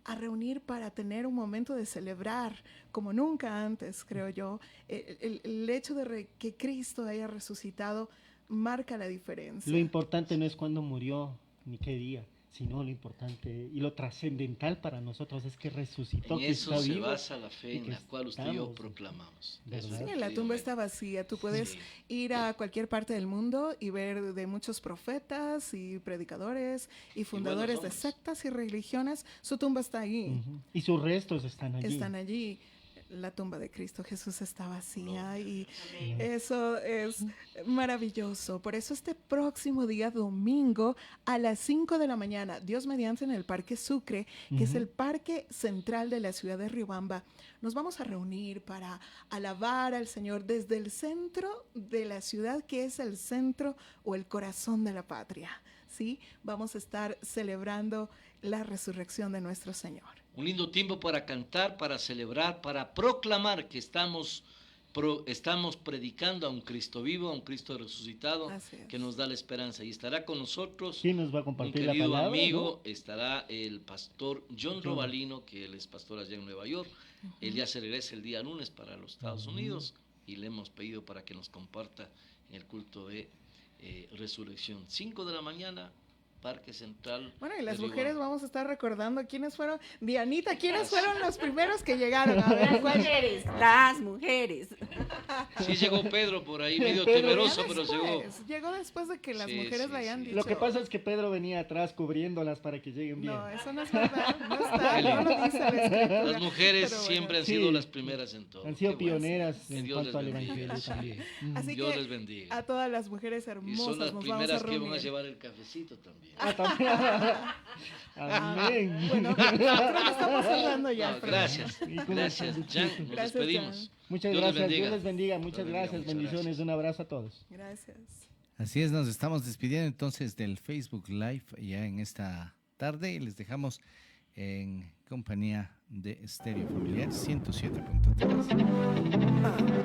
a reunir para tener un momento de celebrar como nunca antes, creo yo. El hecho de que Cristo haya resucitado marca la diferencia. Lo importante no es cuándo murió ni qué día, sino lo importante y lo trascendental para nosotros es que resucitó, en que eso está se vivo. basa la fe en la cual usted y yo proclamamos. Eso Sí, es la tumba está vacía. Tú puedes Sí. ir a cualquier parte del mundo y ver de muchos profetas y predicadores y fundadores de hombres. sectas y religiones. Su tumba está ahí. Ujú. Y sus restos están allí. Están allí. La tumba de Cristo Jesús está vacía y eso es maravilloso. Por eso este próximo día domingo a las 5 de la mañana, Dios mediante, en el Parque Sucre, que es el parque central de la ciudad de Riobamba, nos vamos a reunir para alabar al Señor desde el centro de la ciudad, que es el centro o el corazón de la patria. ¿Sí? Vamos a estar celebrando la resurrección de nuestro Señor. Un lindo tiempo para cantar, para celebrar, para proclamar que estamos predicando a un Cristo vivo, a un Cristo resucitado, Así es. que nos da la esperanza. Y estará con nosotros ¿Quién nos va a un compartir la querido palabra? amigo, estará el pastor John Robalino, que él es pastor allá en Nueva York. Él ya se regresa el día lunes para los Estados Unidos y le hemos pedido para que nos comparta en el culto de resurrección. 5 de la mañana, Parque Central. Bueno, y las de mujeres Riobamba. vamos a estar recordando quiénes fueron. Dianita, ¿quiénes fueron los primeros que llegaron? A ver, ¿cuál? Las mujeres. Sí llegó Pedro por ahí, medio Pedro temeroso, Ya pero llegó. después, llegó después de que las Sí, mujeres sí, le hayan sí. dicho. Lo que pasa es que Pedro venía atrás cubriéndolas para que lleguen bien. No, eso no es verdad. No está, no lo dice la escritura. Las mujeres Pero bueno. siempre han Sí. sido las primeras en todo. Han sido Qué bueno. pioneras Que en Dios cuanto al les bendiga. evangelio también. Así Dios que les bendiga. a todas las mujeres Y hermosas son las nos vamos a primeras que reunir. van a llevar el cafecito también. Ah, también. Amén. Bueno, creo que estamos cerrando ya. No, Alfredo. gracias. Y con Gracias, el Jan. sanduchito. Nos Gracias, despedimos. Jan. Muchas Dios les gracias. bendiga. Dios les bendiga. Dios Muchas les bendiga, gracias. muchas Bendiciones. gracias. Un abrazo a todos. Gracias. Así es, nos estamos despidiendo entonces del Facebook Live ya en esta tarde y les dejamos en compañía de Estéreo Familiar 107.3.